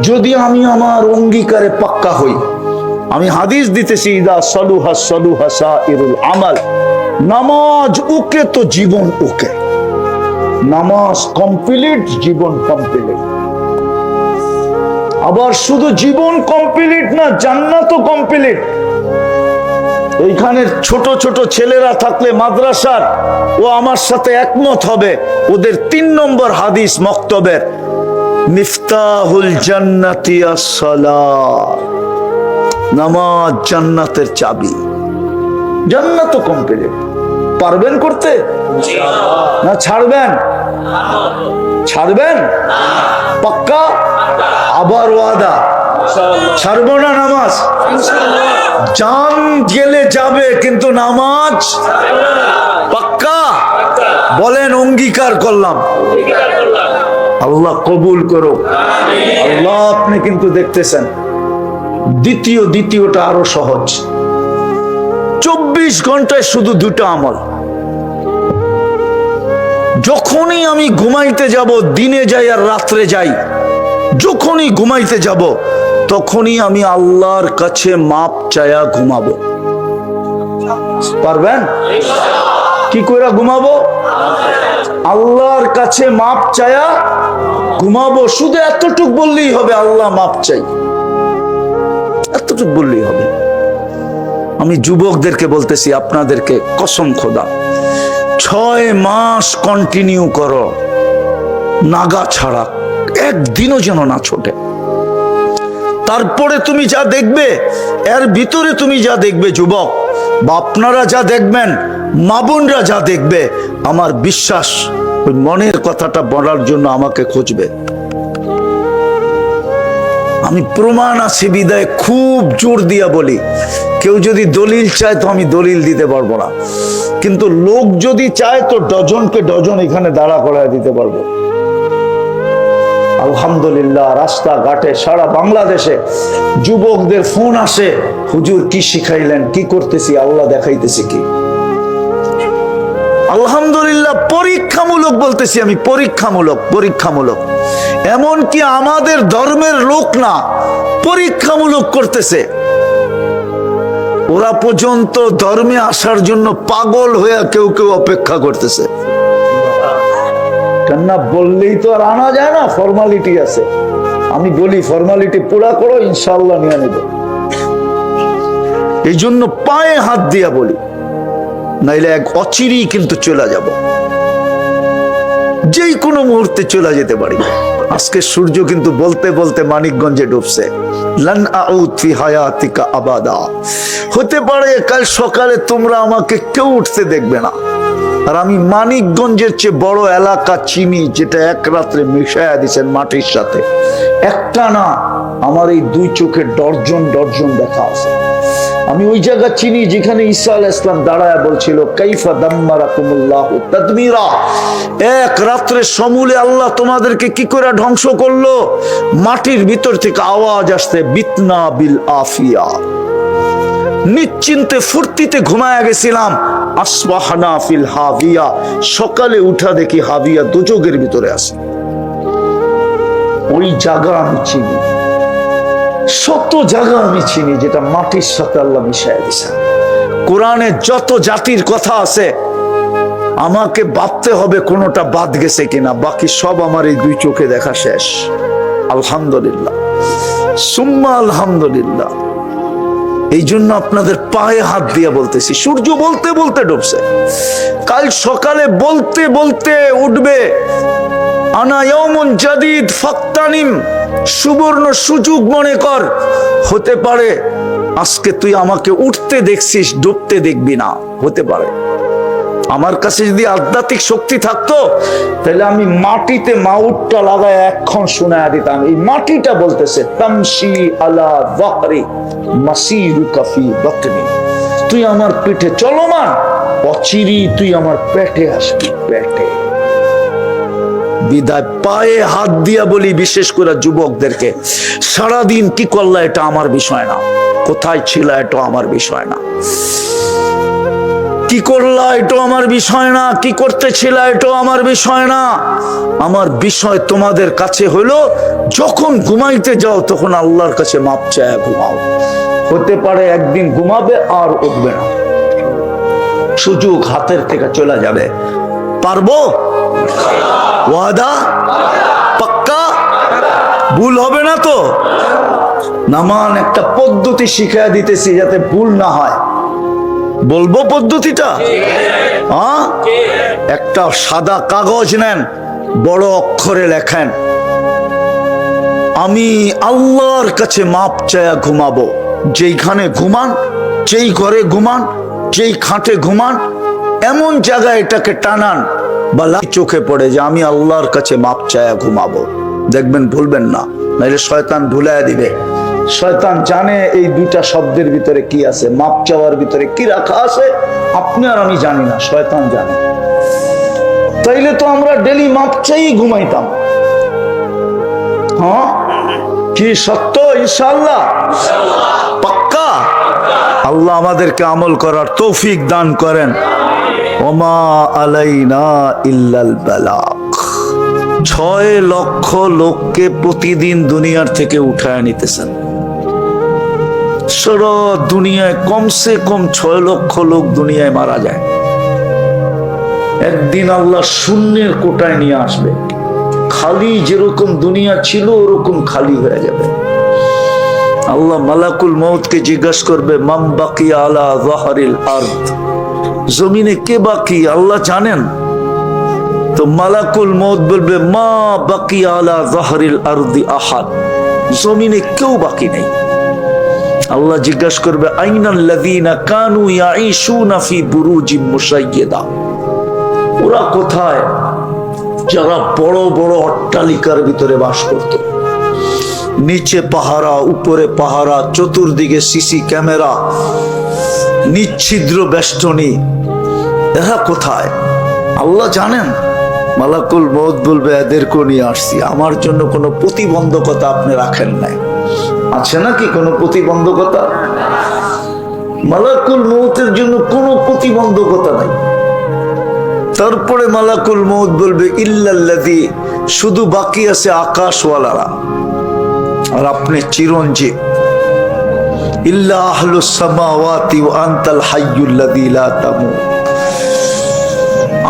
যদি আমি আমার অঙ্গীকারে পাক্কা হই, আমি হাদিস দিতেছি, ইদা সালুহা সালুহা সাইরুল আমাল। নামাজ ওকে তো জীবন ওকে। নামাজ কমপ্লিট, জীবন কমপ্লিট। আবার শুধু জীবন কমপ্লিট না, জান্নাতও কমপ্লিট। এইখানে ছোট ছোট ছেলেরা থাকলে মাদ্রাসার, ও আমার সাথে একমত হবে। ওদের 3 নম্বর হাদিস মক্তবের, মিফতাহুল জান্নাতি আস-সালাত। নামাজ জান্নাতের চাবি। জান্নাত তো কমপ্লিট। পারবেন করতে? না ছাড়বেন? ছাড়বেন? পাক্কা? আবার ওয়াদা? ছাড়বো না নামাজ। জান গেলে যাবে, কিন্তু নামাজ পাক্কা? বলেন অঙ্গীকার করলাম। আল্লাহ কবুল করো। আল্লাহ আপনি কিন্তু দেখতেছেন দ্বিতীয়টা আরো সহজ। 24 ঘন্টায় শুধু দুটো আমল। যখনই আমি ঘুমাইতে যাব, দিনে যাই আর রাত্রে যাই, যখনই ঘুমাইতে যাব তখনই আমি আল্লাহর কাছে মাপ চায়া ঘুমাবো। পারবেন? কি করে ঘুমাবো? আল্লাহর কাছে মাপ চায়া ঘুমাবো। শুধু এতটুক বললেই হবে, আল্লাহ মাপ চাই, এতটুক বললেই হবে। আমি যুবকদেরকে বলতেছি, আপনাদেরকে কসম খোদা, 6 মাস কন্টিনিউ করো, নাগা ছাড়া, একদিনও যেন না ছোটে। তারপরে তুমি যা দেখবে, এর ভিতরে তুমি যা দেখবে যুবক বা আপনারা যা দেখবেন, মা বোনরা যা দেখবে, আমার বিশ্বাস ওই মনের কথাটা বলার জন্য আমাকে খুঁজবে। আমি প্রমাণ আছে বিদায় খুব জোর দিয়া বলি। কেউ যদি দলিল চায় তো আমি দলিল দিতে পারবো না, কিন্তু লোক যদি চায় তো ডজনকে ডজন এখানে দাঁড়া করায় দিতে পারবো। আলহামদুলিল্লাহ, রাস্তাঘাটে সারা বাংলাদেশে যুবকদের ফোন আসে, হুজুর কি শিখাইলেন, কি করতেছি, আল্লাহ দেখাইতেছি কি। আলহামদুলিল্লাহ, পরীক্ষামূলক বলতেছি আমি, পরীক্ষামূলক। এমন কি আমাদের ধর্মের লোক না, পরীক্ষামূলক করতেছে। ওরা পর্যন্ত ধর্মে আসার জন্য পাগল হয়ে কেউ অপেক্ষা করতেছে। কেননা বললেই তো আর আনা যায় না, ফর্মালিটি আছে। আমি বলি ফর্মালিটি পুরা করো, ইনশাআল্লাহ নিয়ে নেব। এই জন্য পায়ে হাত দিয়া বলি, নাইলে এক অচিরেই কিন্তু চলে যাব, যেই কোনো মুহূর্তে চলে যেতে পারি। আজকে সূর্য কিন্তু বলতে বলতে মানিকগঞ্জে ডুবছে। লান আউদ ফি হায়াতিকা আবাদা। হতে পারে কাল সকালে তোমরা আমাকে কেউ উঠতে দেখবে না। আর আমি মানিকগঞ্জের চেয়ে বড় এলাকা চিনি, যেটা এক রাত্রে মিশায়া দিচ্ছেন মাটির সাথে। একটা না, আমার এই 2 চোখে ডর্জন দেখা আছে। আমি ওই জায়গা চিনি যেখানে ঈসা আলাইহিস সালাম দাঁড়ায় বলছিল, কাইফা দাম্মারাকুমুল্লাহু তাদমিরা। এক রাত্রে সমূলে আল্লাহ তোমাদেরকে কি করে ধ্বংস করলো। মাটির ভিতর থেকে আওয়াজ আসতে, বিতনা বিল আফিয়া। নিশ্চিন্তে ফুর্তিতে ঘুমায়া গেছিলাম, আসবাহনা ফিল হাবিয়া। সকালে উঠা দেখি হাবিয়া দোজখের ভিতরে আছে। ওই জায়গা আমি চিনি, শত জায়গা আমি চিনি যেটা মাটির সাথে আল্লাহ মিশাইয়া দিয়েছে। কোরআনে যত জাতির কথা আছে আমাকে ভাবতে হবে কোনোটা বাদ গেছে কিনা, বাকি সব আমার এই 2 চোখে দেখা শেষ। আলহামদুলিল্লাহ, সুম্মা আলহামদুলিল্লাহ। এই জন্য আপনাদের পায়ে হাত দিয়ে বলতেছি, সূর্য বলতে বলতে ডুবছে, কাল সকালে বলতে বলতে উঠবে। আনা ইয়াউমুন জাদিদ ফাক্তানিম। সুবর্ণ সুযোগ মনে কর। হতে পারে আজকে তুই আমাকে উঠতে দেখছিস, ডুবতে দেখবি না, হতে পারে। আমার কাছে যদি আধ্যাত্মিক শক্তি থাকতো তাহলে আমি মাটিতে মাউটটা লাগায় এক্ষণ শোনায়া দিতাম। এই মাটিটা বলতেছে, তামশি আলা যাহরি মাসিরুকা ফি বাতনি। তুই আমার পেটে চলমান, অচিরেই তুই আমার পেটে আসবি, পেটে। বিদায় পায়ে হাত দিয়া বলি, বিশেষ করে যুবকদেরকে, সারাদিন কি করলা এটা আমার বিষয় না, কোথায় ছিল এটা আমার বিষয় না, কি করলা এটা আমার বিষয় না, কি করতেছিল এটা আমার বিষয় না। আমার বিষয় তোমাদের কাছে হলো, যখন ঘুমাইতে যাও তখন আল্লাহর কাছে মাপ চায় ঘুমাও। হতে পারে একদিন ঘুমাবে আর উঠবে না, সুযোগ হাতের থেকে চলে যাবে। পারবো? ওয়াদা? পাক্কা? ভুল হবে না তো? নামান একটা পদ্ধতি শিখিয়ে দিতেছি যাতে ভুল না হয়। বলবো পদ্ধতিটা? হ্যাঁ, একটা সাদা কাগজ নেন, বড় অক্ষরে লেখেন, আমি আল্লাহর কাছে মাপ চায়া ঘুমাবো। যেইখানে ঘুমান, যেই ঘরে ঘুমান, যেই খাটে ঘুমান, এমন জায়গায় এটাকে টানান বা চোখে পড়ে যে আমি আল্লাহর কাছে মাপ চায়া ঘুমাবো। দেখবেন ভুলবেন না, নাহলে শয়তান ভুলাইয়া দিবে। শয়তান জানে এই 2টা শব্দের ভিতরে কি আছে, মাপ চাওয়ার ভিতরে কি রাখা আছে, আপনি আর আমি জানি না, শয়তান জানে। তাইলে তো আমরা ডেলি মাপ চাই ঘুমাইতাম। হ্যাঁ, কি সত্য? ইনশাআল্লাহ, পাক্কা। আল্লাহ আমাদেরকে আমল করার তৌফিক দান করেন। ওমা আলাইনা ইল্লাল বালাগ। 6 লক্ষ লোককে প্রতিদিন দুনিয়ার থেকে উঠায় নিতেছেন। সারা দুনিয়ায় কমসে কম 6 লক্ষ লোক দুনিয়ায় মারা যায়। একদিন আল্লাহ শূন্যের কোটায় নিয়ে আসবে, খালি যেরকম দুনিয়া ছিল ওরকম খালি হয়ে যাবে। আল্লাহ মালাকুল মউতকে জিজ্ঞাসা করবে, মাম বাকিয়া আলা যাহরিল আরদ, জমিনে কে বাকি আল্লাহ জানেন? তো মালাকুল মউত বলবে, মা বাকিয়া আলা যাহরিল আরদি আহাদ, জমিনে কেউ বাকি নেই। আল্লাহ জিজ্ঞাসা করবে, আইনাল্লাযীনা কানু ইয়াঈশুনা ফি বুরুজিম মুশাইয়্যাদা, ওরা কোথায় যারা বড় বড় অট্টালিকার ভিতরে বাস করত, নিচে পাহারা, উপরে পাহারা, চতুর্দিকে সিসি ক্যামেরা, নিচ্ছিদ্র বেষ্টনী, এরা কোথায়? আল্লাহ জানেন। মালাকুল মউত বলবে, এদেরকে নিয়ে আসছি, আমার জন্য কোনো প্রতিবন্ধকতা আপনি রাখেন নাই। আছে নাকি কোনো প্রতিবন্ধকতা? মালাকুল মউতের জন্য কোনো প্রতিবন্ধকতা নাই। তারপরে মালাকুল মউত বলবে, ইল্লাল্লাযী, শুধু বাকি আছে আকাশওয়ালারা, আর আপনি চিরঞ্জীব। ইল্লা আহলুস সামাওয়াতি ওয়া আনতাল হাইয়ুল্লাযী লা তামুত,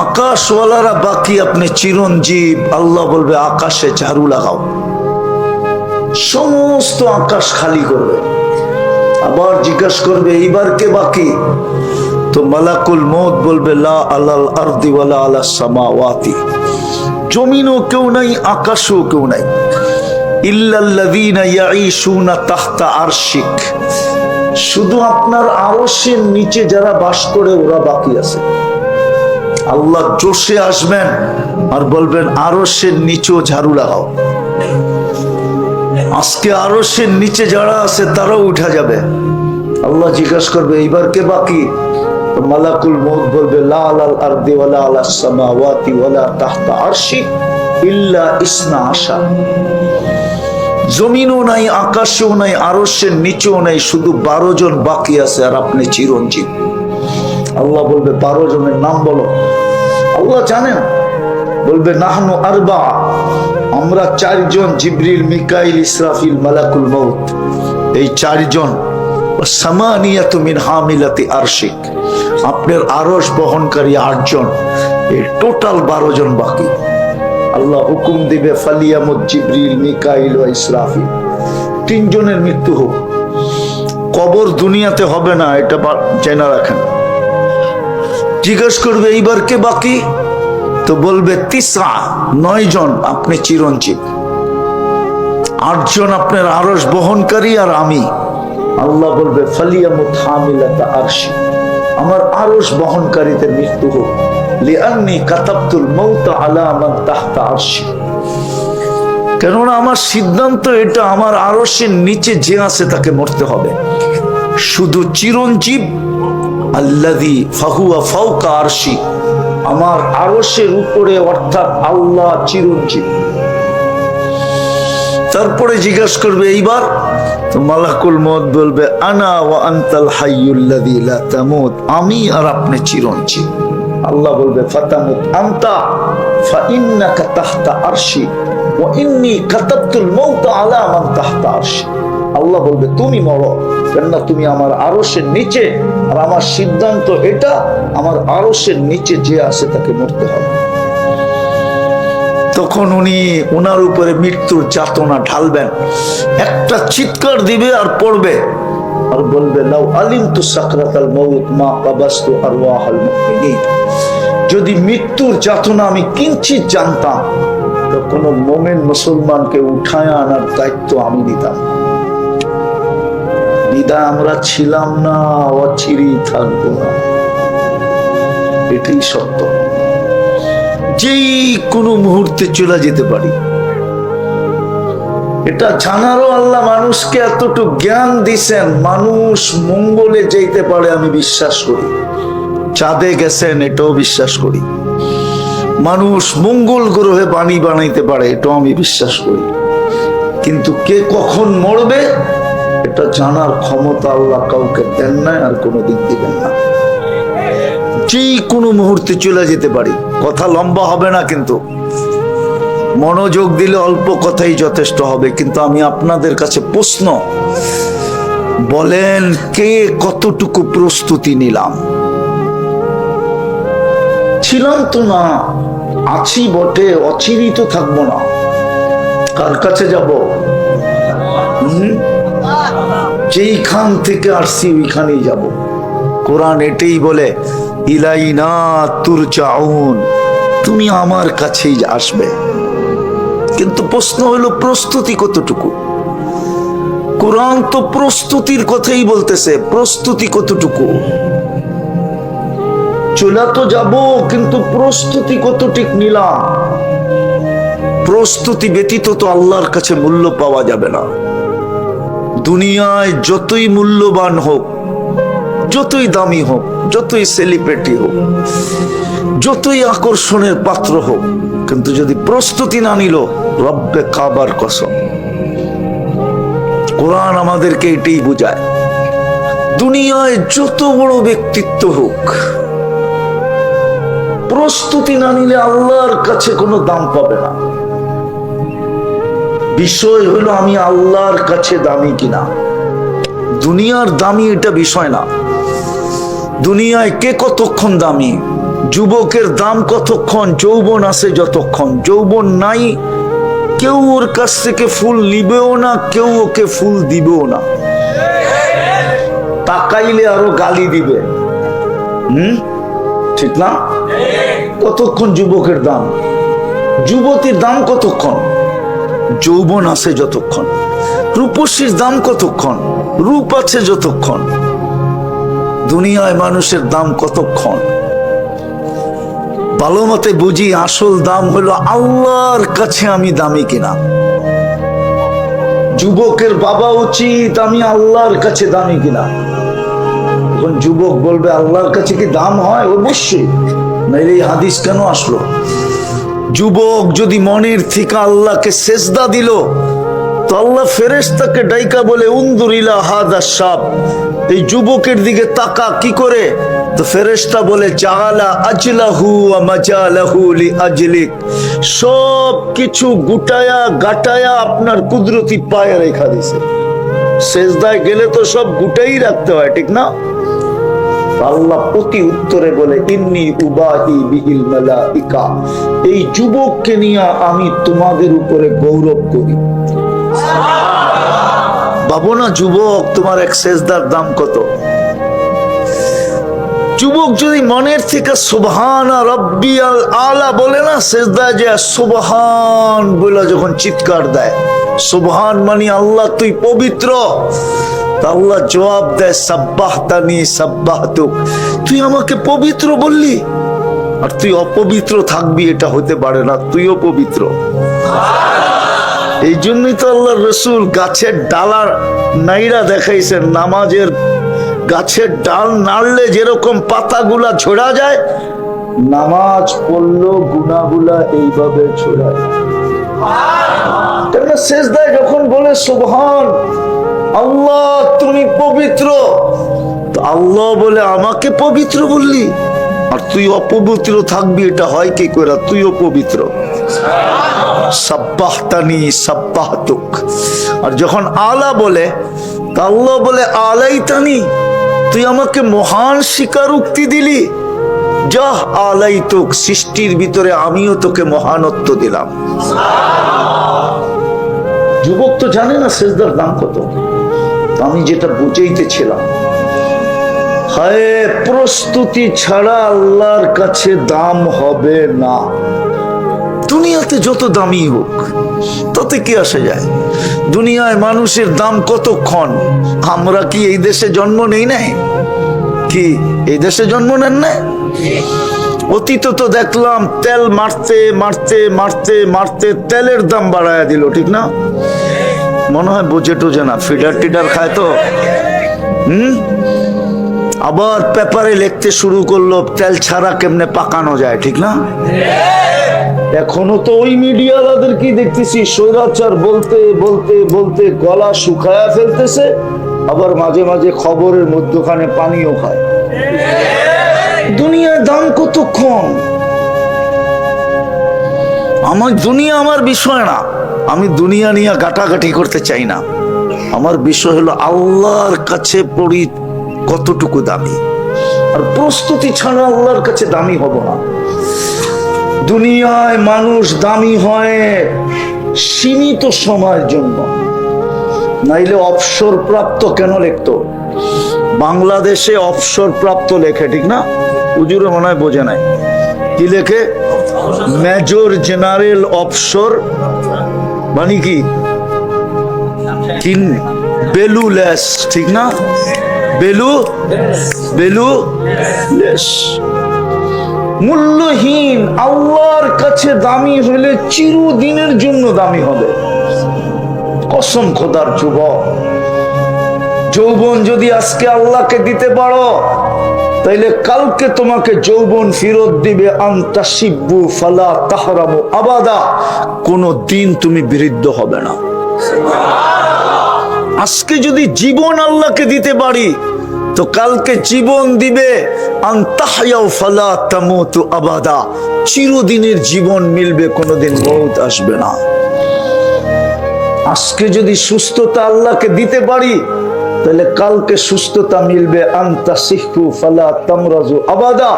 আকাশওয়ালারা বাকি, আপনি চিরঞ্জীব। আল্লাহ বলবে, আকাশে ঝাড়ু লাগাও, সমস্ত আকাশ খালি করবে। আবার জিজ্ঞাসা করবে, এইবার কে বাকি? তো মালাকুল মউত বলবে, লা আলাল আরদি ওয়ালা আলাস সামাওয়াতি, জমিনও কেউ নাই, আকাশও কেউ নাই। ইল্লাল্লাযীনা ইয়াঈশুনা তাহতা আরশিক, শুধু আপনার আরশের নিচে যারা বাস করে ওরা বাকি আছে। আল্লাহ জোশে আসবেন আর বলবেন, আরশের নিচেও ঝাড়ু লাগাও। আজকে আরশের নিচে যারা আছে তারাও উঠা যাবে। আল্লাহ জিজ্ঞাসা করবে, এইবার কে বাকি? মালাকুল মউত বলবে, লা আলাল আরদি ওয়ালা আলাস সামাওয়াতি ওয়ালা তাহতা আরশি ইল্লা ইসনা আশার, জমিনও নাই, আকাশেও নাই, আরশের নিচেও নাই, শুধু 12 জন বাকি আছে, আর আপনি চিরঞ্জীব। আল্লাহ বলবে, 12 জনের নাম বলো। আল্লাহ জানেন। বলবে, নাহনু আরবা, আমরা 4 জন, জিবরিল, মিকাইল, ইসরাফিল, মালাকুল মউত, এই 4 জন। সামানিয়াতু মিন হামিলাতি আরশিক, আপনার আরশ বহনকারী 8 জন, এই টোটাল 12 জন বাকি। আল্লাহ হুকুম দিবে, ফালিয়ামুত জিবরিল, মিকাইল ও ইসরাফিল, 3 জনের মৃত্যু হোক। কবর দুনিয়াতে হবে না, এটা জেনে রাখেন। জিজ্ঞাসা করবে, এইবার কে বাকি? তো বলবে, 9 জন, আপনি চিরঞ্জীব। 8 জন আপনার আরশ বহনকারী, আর আমি। আল্লাহ বলবে, ফালিয়ামুত হামিলাতা আরশি, আমার আরশ বহনকারীদের মৃত্যু হোক। লিআন্নী কাতাবতুল মাউতা আলা মান তাহতা আরশি, কেননা আমার সিদ্ধান্ত এটা, আমার আরশের নিচে যে আছে তাকে মরতে হবে। শুধু চিরঞ্জীব, আল্লাযী ফাহুয়া ফাওকা আরশি, আমার আরশের উপরে, অর্থাৎ আল্লাহ চিরঞ্জীব। তারপরে জিজ্ঞাসা করবে, এইবার? তো মালাকুল মউত বলবে, আনা ওয়া আনতাল হাইয়ুল্লাযী লা তামুত, আমি আর আপনি চিরঞ্জীব। আল্লাহ বলবে, ফাতামুত আনতা ফাইন্নাকা তাহতা আরশি ওয়া ইন্নী কাতাবতুল মাউতা আলা মান তাহতা আরশি। আল্লাহ বলবে, তুমি মরো, কেননা তুমি আমার আরশের নিচে, আর আমার সিদ্ধান্ত এটা, আমার আরশের নিচে যে আছে তাকে মরতে হবে। তখন উনি ওনার উপরে মৃত্যুর যাতনা ঢালবেন, একটা চিৎকার দিবে আর পড়বে, আর বলবে, লাউ আলিমতু সাকরাতাল মাউত মা কাবাসতু আরওয়াহাল মুমিনিন, যদি মৃত্যুর যাতনা আমি কিঞ্চিত জানতাম তো কোনো মুমিন মুসলমানকে উঠায় আনার দায়িত্ব আমি নিতাম। বিদায় আমরা ছিলাম না, অচিরেই থাকবো না, এটাই সত্য। যেই কোনো মুহূর্তে চলে যেতে পারি, এটা জানারও আল্লাহ মানুষকে এতটুকু জ্ঞান দিছেন, মানুষ মঙ্গলে যেতে পারে আমি বিশ্বাস করি, চাঁদে গেছেন এটাও বিশ্বাস করি, মানুষ মঙ্গল গ্রহে বাণী বানাইতে পারে, এটা আমি বিশ্বাস করি, কিন্তু কে কখন মরবে এটা জানার ক্ষমতা আল্লাহ কাউকে দেন নাই, আর কোনোদিন দিবেন না। যে কোনো মুহূর্তে চলে যেতে পারি। কথা লম্বা হবে না, কিন্তু মনোযোগ দিলে অল্প কথাই যথেষ্ট হবে। কিন্তু আমি আপনাদের কাছে প্রশ্ন, বলেন কে কতটুকু প্রস্তুতি নিলাম? ছিলাম তো না, আছি বটে, অচিরই তো থাকবো না। কার কাছে যাব? যেইখান থেকে আসছি ওইখানেই যাব। কোরআন এটাই বলে, ইলাইনা তুরজাউন, তুমি আমার কাছেই আসবে। কিন্তু প্রশ্ন হলো প্রস্তুতি কতটুকু? কোরআন তো প্রস্তুতির কথাই বলতেছে, প্রস্তুতি কতটুকু? চলে তো যাব, কিন্তু প্রস্তুতি কতটুক নিলাম? প্রস্তুতি ব্যতীত তো আল্লাহর কাছে মূল্য পাওয়া যাবে না। দুনিয়ায় যতই মূল্যবান হোক, যতই দামি হোক, যতই সেলিব্রিটি হোক, যতই আকর্ষণের পাত্র হোক, কিন্তু যদি প্রস্তুতি না নিল, রব্বে কাবার কসম। কোরআন আমাদেরকে এটাই বোঝায়। দুনিয়ায় যত বড় ব্যক্তিত্ব হোক, প্রস্তুতি না নিলে আল্লাহর কাছে কোনো দাম পাবে না। বিষয় হলো আমি আল্লাহর কাছে দামি কিনা। দুনিয়ার দামি এটা বিষয় না। দুনিয়ায় কে কতক্ষণ দামি? যুবকের দাম কতক্ষণ? যৌবন আছে যতক্ষণ। যৌবন নাই, কেউ ওর কাছ থেকে ফুল নিবেও না, কেউ ওকে ফুল দিবেও না। তাকাইলে আরো গালি দিবে। ঠিক না? কতক্ষণ যুবকের দাম? যুবতীর দাম কতক্ষণ? যৌবন আছে যতক্ষণ। রূপসীর দাম কতক্ষণ? রূপ আছে যতক্ষণ। দুনিয়ায় মানুষের দাম কতক্ষণ? ভালো মতে বুঝি, আসল দাম হলো আল্লাহর কাছে আমি দামি কিনা। যুবকের বাবা উচিত আমি আল্লাহর কাছে দামি কিনা। এখন যুবক বলবে আল্লাহর কাছে কি দাম হয়? অবশ্যই, নাইলে এই হাদিস কেন আসলো? যুবক যদি মনের থেকে আল্লাহকে সেজদা দিল, তো আল্লাহ ফেরেশতাকে ডাইকা বলে, উনজুর ইলা হাযা শাব, এই যুবকের দিকে তাকা। কি করে? তো ফেরেশতা বলে, জাআলা আজলাহু ওয়া মাজালাহু লিআজলিক, সব কিছু গুটায়া গাটায়া আপনার কুদরতি পায়ে রেখা দিয়েছে। সেজদায় গেলে তো সব গুটাই রাখতে হয়, ঠিক না? আল্লাহ প্রতি উত্তরে বলে, ইন্নী উবাহি বিহিল মালাইকা, এই যুবককে নিয়ে আমি তোমাদের উপরে গৌরব করি। ভাবো না, যুবক তোমার এক সেজদার দাম কত? যুবক যদি মনের থেকে সুবহান রাব্বিয়াল আলা বলে না, সেজদায় যে সুবহান বলে যখন চিৎকার দেয়, সুবহান মানে আল্লাহ তুই পবিত্র, আল্লাহ জবাব দেয়, সাব্বাহতানি সাব্বাহতুক, তুই আমাকে পবিত্র বললি, আর তুই অপবিত্র থাকবি এটা হতে পারে না, তুইও পবিত্র। এই জন্যই তো আল্লাহর রাসূল গাছের ডালার নাইরা দেখাইছেন, নামাজের গাছের ডাল নাড়লে যেরকম পাতাগুলা ঝরা যায়, নামাজ পড়লো গুনাহগুলা এইভাবে ঝরায়। কেন? সেজদায় যখন বলে সুবহান আল্লাহ তুমি পবিত্র, আল্লাহ বলে আমাকে পবিত্র বললি, আর তুই অপবিত্র থাকবি এটা হয় কি করে? তুইও পবিত্র। সাব্বাহতানি সাব্বাহতুক। আর যখন আলা বলে, আল্লাহ বলে আলাইতানি, তুই আমাকে মহান স্বীকারোক্তি দিলি, যা আলাইতুক, সৃষ্টির ভিতরে আমিও তোকে মহানত্ব দিলাম। যুবক তো জানে না সেজদার দাম কত। আমি যেটা বুঝাইতেছিলাম, হায় প্রস্তুতি ছাড়া আল্লাহর কাছে দাম হবে না। দুনিয়াতে যত দামি হোক তাতে কি আসে যায়? দুনিয়ায় মানুষের দাম কতক্ষণ? আমরা কি এই দেশে জন্ম নেই নাই? কি এই দেশে জন্ম নেন না? অতীত তো দেখলাম তেল মারতে মারতে মারতে মারতে তেলের দাম বাড়ায়া দিল, ঠিক না? মনে হয় বোঝে টোঝে না, ফিডার টিডার খায় তো। আবার পেপারে লিখতে শুরু করলো তেল ছাড়া কেমনে পাকানো যায়, ঠিক না? এখনো তো ওই মিডিয়ালাদের কি দেখতেছি, স্বৈরাচার বলতে বলতে বলতে গলা শুকায়া ফেলতেছে, আবার মাঝে মাঝে খবরের মধ্যখানে পানিও খায়। দুনিয়ার দাম কতক্ষণ? আমার দুনিয়া আমার বিষয় না, আমি দুনিয়া নিয়ে গাটাগাটি করতে চাই না। আমার বিষয় হলো আল্লাহর কাছে পড়ি কতটুকু দামি, আর প্রস্তুতি ছাড়া আল্লাহর কাছে দামি হব না। দুনিয়ায় মানুষ দামি হয় সীমিত সময়ের জন্য, নাইলে অবসর প্রাপ্ত কেন লিখতো? বাংলাদেশে অবসর প্রাপ্ত লেখে, ঠিক না? হুজুরে মনে হয় বোঝে নাই, কি লেখে? মেজর জেনারেল অবসর, মানে কি বেলুলেস, ঠিক না? বেলুলেস, মূল্যহীন। আল্লাহর কাছে দামি হলে চিরদিনের জন্য দামি হবে, কসম খোদার। যুবক, যৌবন যদি আজকে আল্লাহকে দিতে পারো, তাইলে কালকে তোমাকে যৌবন ফেরত দিবে। আনতা শিব্বু ফালা তাহরামু আবাদা, কোনো দিন তুমি বিরুদ্ধ হবে না। আজকে যদি জীবন আল্লাহকে দিতে পারি, তো কালকে জীবন দিবে। আনতাহয়াউ ফালা তামুতু আবাদা, চিরদিনের জীবন মিলবে, কোনোদিন মউত আসবে না। আজকে যদি সুস্থতা আল্লাহকে দিতে পারি, তাহলে কালকে সুস্থতা মিলবে। আনতা সিহু ফালা তামরাজু আবাদা,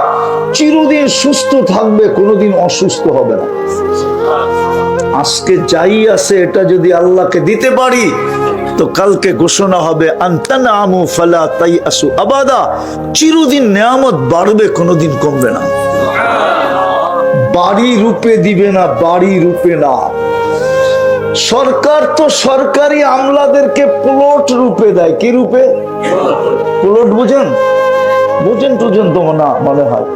চিরদিন সুস্থ থাকবে, কোনোদিন অসুস্থ হবে না। আজকে যাই আছে এটা যদি আল্লাহকে দিতে পারি, তো কালকে ঘোষণা হবে আনতানামু ফালা তাইয়াসু আবাদা, চিরদিন নেয়ামত বাড়বে, কোনোদিন কমবে না। বাড়ি রূপে দিবে না, বাড়ি রূপে না। সরকার তো সরকারি আমলাদেরকে প্লট রূপে দেয়। কি রূপে? প্লট বুঝেন? বুঝেন টুঝেন তো না মনে হয়।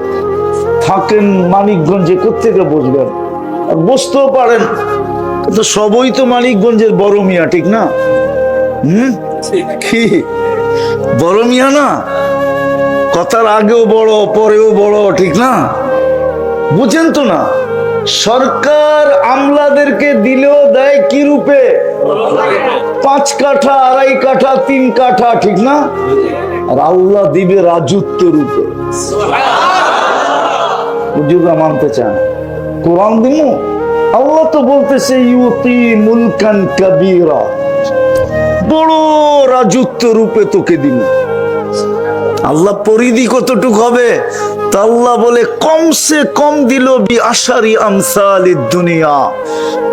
থাকেন মানিকগঞ্জে, কোত্থেকে বুঝবেন? আর বুঝতেও পারেন তো, সবই তো মানিকগঞ্জের বড় মিয়া, ঠিক না? কি বড় মিয়া না? কথার আগেও বড়, পরেও বড়, ঠিক না? বুঝেন তো না? সরকার আমলাদেরকে দিলেও দেয় কি রূপে? 5 কাঠা, 2.5 কাঠা, 3 কাঠা, ঠিক না? আর আল্লাহ দিবে রাজত্ব রূপে। হুজুররা মানতে চান? কোরআন দিমু, আল্লাহ তো বলতেছে ইউতি মুলকান কাবীরা, বড় রাজত্ব রূপে তোকে দিন। আল্লাহ পরিধি কতটুক হবে? তা আল্লাহ বলে কমসে কম দিল বি আশারি আমসালিদ দুনিয়া,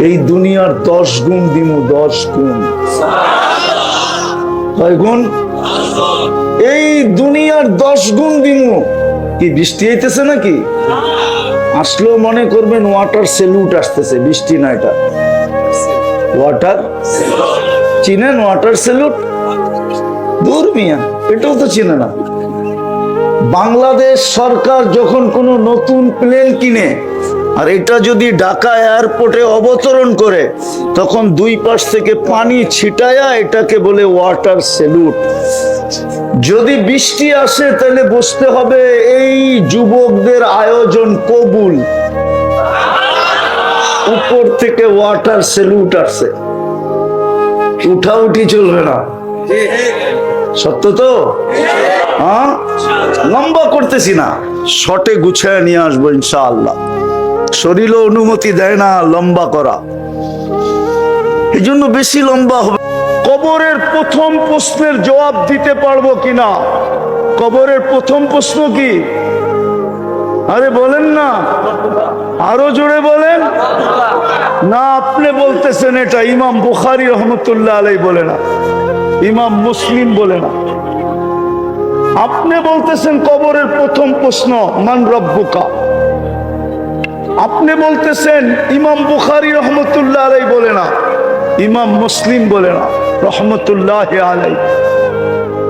এই দুনিয়ার 10 গুণ দিমু, 10 গুণ। কয় গুণ? এই দুনিয়ার 10 গুণ দিমু। কি বৃষ্টি হইতেছে নাকি? আসলেও মনে করবেন ওয়াটার সেলুট আসতেছে, বৃষ্টি না, এটা ওয়াটার। চিনেন ওয়াটার সেলুট? দূর মিয়া, এটাও তো চিনে না। বাংলাদেশ সরকার যখন কোনো নতুন প্লেন কিনে, আর এটা যদি ঢাকা এয়ারপোর্টে অবতরণ করে, তখন 2 পাশ থেকে পানি ছিটায়া এটাকে বলে ওয়াটার সেলুট। যদি বৃষ্টি আসে, তাহলে বুঝতে হবে এই যুবকদের আয়োজন কবুল, উপর থেকে ওয়াটার সেলুট আসছে। উঠাউঠি চলবে না, সত্য তো? হ্যাঁ, লম্বা করতেছি না, শর্টে গুছায় নিয়ে আসবো ইনশাআল্লাহ। শরীরও অনুমতি দেয় না লম্বা করা, এই জন্য বেশি লম্বা হবে। কবরের প্রথম প্রশ্নের জবাব দিতে পারবো কিনা? কবরের প্রথম প্রশ্ন কি? আরে বলেন না, আরো জোরে বলেন না। আপনি বলতেছেন এটা, ইমাম বুখারী রহমতুল্লাহ আলাইহি বলে না, ইমাম মুসলিম বলে না। আপনি বলতেছেন কবরের প্রথম প্রশ্ন মান রব্বুকা। আপনি বলতেছেন ইমাম বুখারী রহমতুল্লাহ আলাইহি বলে না, ইমাম মুসলিম বলে না রহমতুল্লাহ আলাইহি।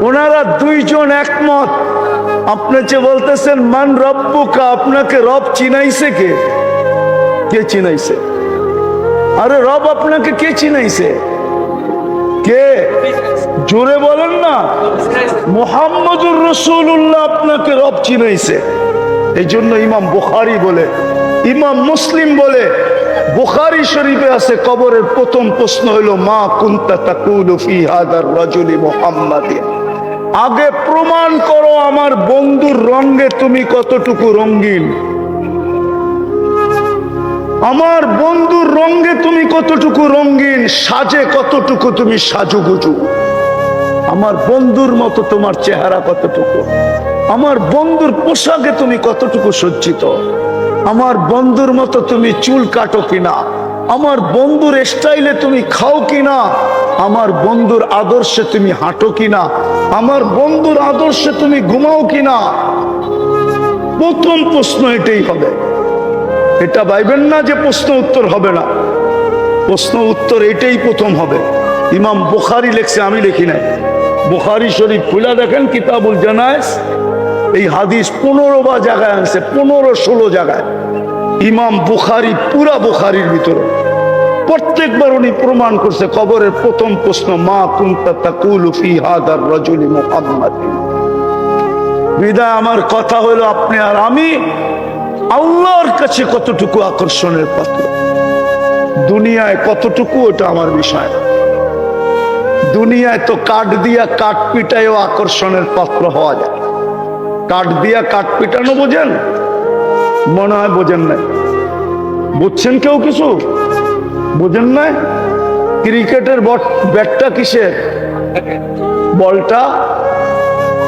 ওনারা দুইজন একমত। আপনি যে বলতেছেন মান রব্বুকা, আপনাকে রব চিনাইছে কে? কে চিনাইছে? আরে রব আপনাকে কে চিনাইছে? কে? জোরে বলেন না। মুহাম্মদুর রাসূলুল্লাহ আপনাকে রব চিনাইছে। এই জন্য ইমাম বুখারী বলে, ইমাম মুসলিম বলে, বুখারী শরীফে আছে কবরের প্রথম প্রশ্ন হলো মা কুনতা তাকুলু ফি হাদার রাজুলি মুহাম্মাদিন। আগে প্রমাণ করো আমার বন্ধুর রঙে তুমি কতটুকু রঙিন, আমার বন্ধুর রঙে তুমি কতটুকু রঙিন, সাজে কতটুকু তুমি সাজুগুজু, আমার বন্ধুর মতো তোমার চেহারা কতটুকু, আমার বন্ধুর পোশাকে তুমি কতটুকু সজ্জিত, আমার বন্ধুর মতো তুমি চুল কাটো কিনা, আমার বন্ধুর স্টাইলে তুমি খাও কিনা, আমার বন্ধুর আদর্শে তুমি হাঁটো কিনা, আমার বন্ধুর আদর্শে তুমি ঘুমাও কিনা। প্রথম প্রশ্ন এটাই হবে। এটা ভাইবেন না যে প্রশ্ন উত্তর হবে না, প্রশ্ন উত্তর এটাই প্রথম হবে। ইমাম বুখারী লেখছে, আমি লিখি নাই। বুখারী শরীফ খুলে দেখেন কিতাবুল জানায়েজ, এই হাদিস 15 জায়গায় আনছে, 15-16 জায়গায়। ইমাম বুখারী পুরা বুখারীর ভিতরে প্রত্যেকবার উনি প্রমাণ করছে কবরের প্রথম প্রশ্ন মা কুনতা তাকুলু ফি হাদার রাজুলি মুহাম্মাদিন। বিদায় আমার কথা হলো আপনি আর আমি আল্লাহর কাছে কতটুকু আকর্ষণের পাত্র, দুনিয়ায় কতটুকু ওটা আমার বিষয় না। দুনিয়ায় তো কাঠ দিয়া কাঠ পিটায়ও আকর্ষণের পাত্র হওয়া যায়। কাঠ দিয়া কাঠ পিটানো বোঝেন? মনে হয় বোঝেন নাই। বুঝছেন কেউ কিছু? বোঝেন নাই? ক্রিকেটের ব্যাটটা কিসের, বলটা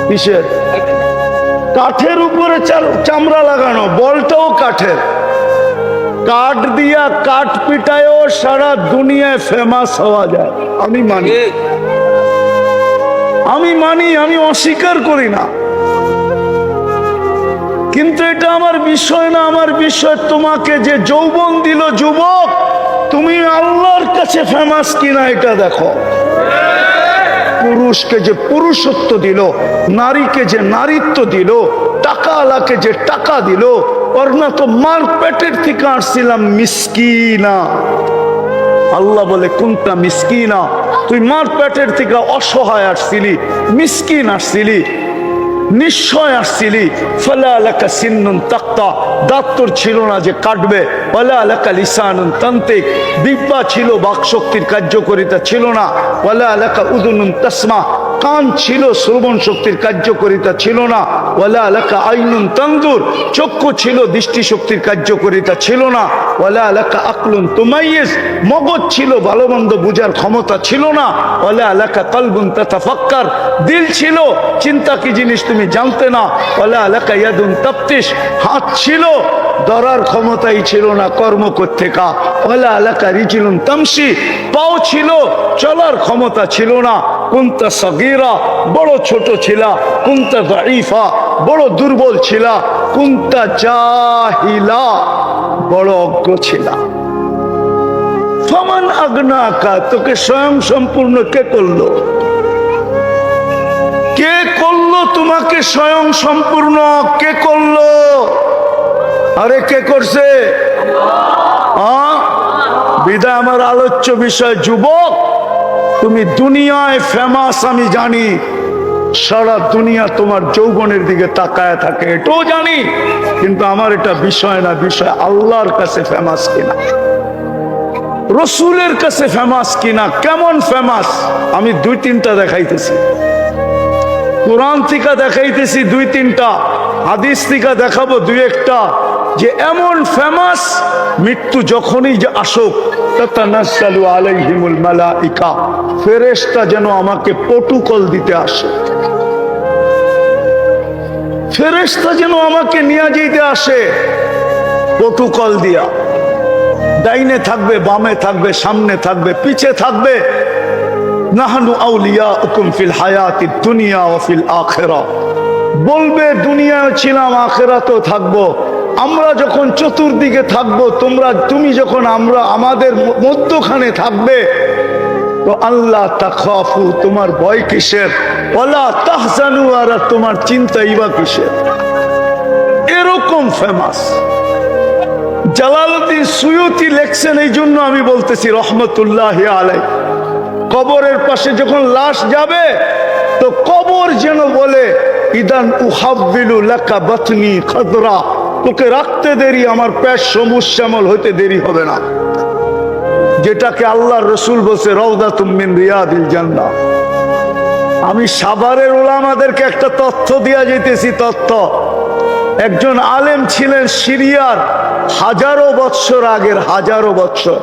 কিসের? কাঠের উপরে চামড়া লাগানো, বলটাও কাঠের। কাঠ দিয়া কাঠ পিটায়ও সারা দুনিয়ায় ফেমাস হওয়া যায়। আমি মানি, আমি মানি, আমি অস্বীকার করি না, কিন্তু এটা আমার বিষয় না। আমার বিষয় তোমাকে যে যৌবন দিল যুবক, তুমি আল্লাহর কাছে ফেমাস কিনা এটা দেখো। পুরুষকে যে পুরুষত্ব দিল, নারীকে যে নারীত্ব দিল, টাকা আলাকে যে টাকা দিল, ওর না তো মার পেটের থেকে আসছিলাম মিসকিনা। আল্লাহ বলে কুনতা মিসকিনা, তুই মার পেটের থেকে অসহায় আসছিলি, মিসকিন আসছিলি, নিশ্চয় আসছিলি। ফালা লাকা সিন্নুন তাক্তা, দাঁত তোর ছিল না যে কাটবে। ওয়ালা লাকা লিসানুন তান্তিক, দিব্যা ছিল, বাকশক্তির কার্যকারিতা ছিল না। ওয়ালা লাকা উদুনুন তাসমা, কান ছিল, শ্রবণ শক্তির কার্যকারিতা ছিল না। ওয়ালা লাকা আইনুন তানজুর, চক্ষু ছিল, দৃষ্টি শক্তির কার্যকারিতা ছিল না। ওয়ালা লাকা আকলুন তুমাইয়িজ, মগজ ছিল, ভালো মন্দ বুঝার ক্ষমতা ছিল না। ওয়ালা লাকা কলবুন তাতাফাক্কার, দিল ছিল, চিন্তা কি জিনিস তুমি জানতে না। ওয়ালা লাকা ইয়াদুন তাফতিশ, হাত ছিল, ধরার ক্ষমতাই ছিল না কর্ম করতে কা। ওয়ালা লাকা রিজলুন তামশি, পাও ছিল, চলার ক্ষমতা ছিল না। কুনতা সগীরা, বড় ছোট ছিলা। কুনতা দাঈফা, বড় দুর্বল ছিলা। কুনতা জাহিলা, বড় অজ্ঞ ছিলা। ফামান আগনাকা, তোকে স্বয়ং সম্পূর্ণ কে করলো? কে করলো তোমাকে স্বয়ং সম্পূর্ণ? কে করলো? আরে কে করছে? বিদায় আমার আলোচ্য বিষয় যুবক, তুমি দুনিয়ায় ফেমাস আমি জানি, সারা দুনিয়া তোমার যৌবনের দিকে তাকায় থাকে এটাও জানি, কিন্তু আমার এটা বিষয় না। বিষয় আল্লাহর কাছে ফেমাস কিনা, রসুলের কাছে ফেমাস কিনা। কেমন ফেমাস আমি 2-3টা দেখাইতেছি। কোরআন থেকে দেখাইতেছি 2-3টা, হাদিস থেকে দেখাবো 2-1টা, যে এমন ফেমাস মৃত্যু যখনই যে আসুক, তাতানাজ্জালু আলাইহিমুল মালাইকা, ফেরেশতা যেন আমাকে প্রটোকল দিতে আসে, ফেরেশতা যেন আমাকে নিয়ে যেতে আসে প্রটোকল দিয়া। ডাইনে থাকবে, বামে থাকবে, সামনে থাকবে, পিছে থাকবে। নাহনু আউলিয়াউকুম ফিল হায়াতিদ দুনিয়া ওয়া ফিল আখিরাহ, বলবে দুনিয়ায় ছিলাম, আখিরাতেও থাকবো। আমরা যখন চতুর্দিকে থাকবো, তুমি যখন আমাদের মধ্যখানে থাকবে, তো আল্লাহ তাখাফু, তোমার ভয় কিসের? ওয়ালা তাহজানু, আর তোমার চিন্তাই বা কিসের? এরকম ফেমাস জালালউদ্দিন সুয়ুতি লেখছেন। এই জন্য আমি বলতেছি রহমতুল্লাহি আলাইহি, কবরের পাশে যখন লাশ যাবে তো কবর যেন বলে ইদান উহাব্বিলু লাকা বাতনি খাদরা, তোকে রাখতে দেরি, আমার পেট সবুজ শ্যামল হইতে দেরি হবে না। যেটাকে আল্লাহর রসুল বলছে রাউদাতুম মিন রিয়াদিল জান্নাহ। আমি সাভারের উলামাদেরকে একটা তথ্য দিয়া যেতেছি। তথ্য, একজন আলেম ছিলেন সিরিয়ার, হাজারো বৎসর আগের, হাজারো বৎসর।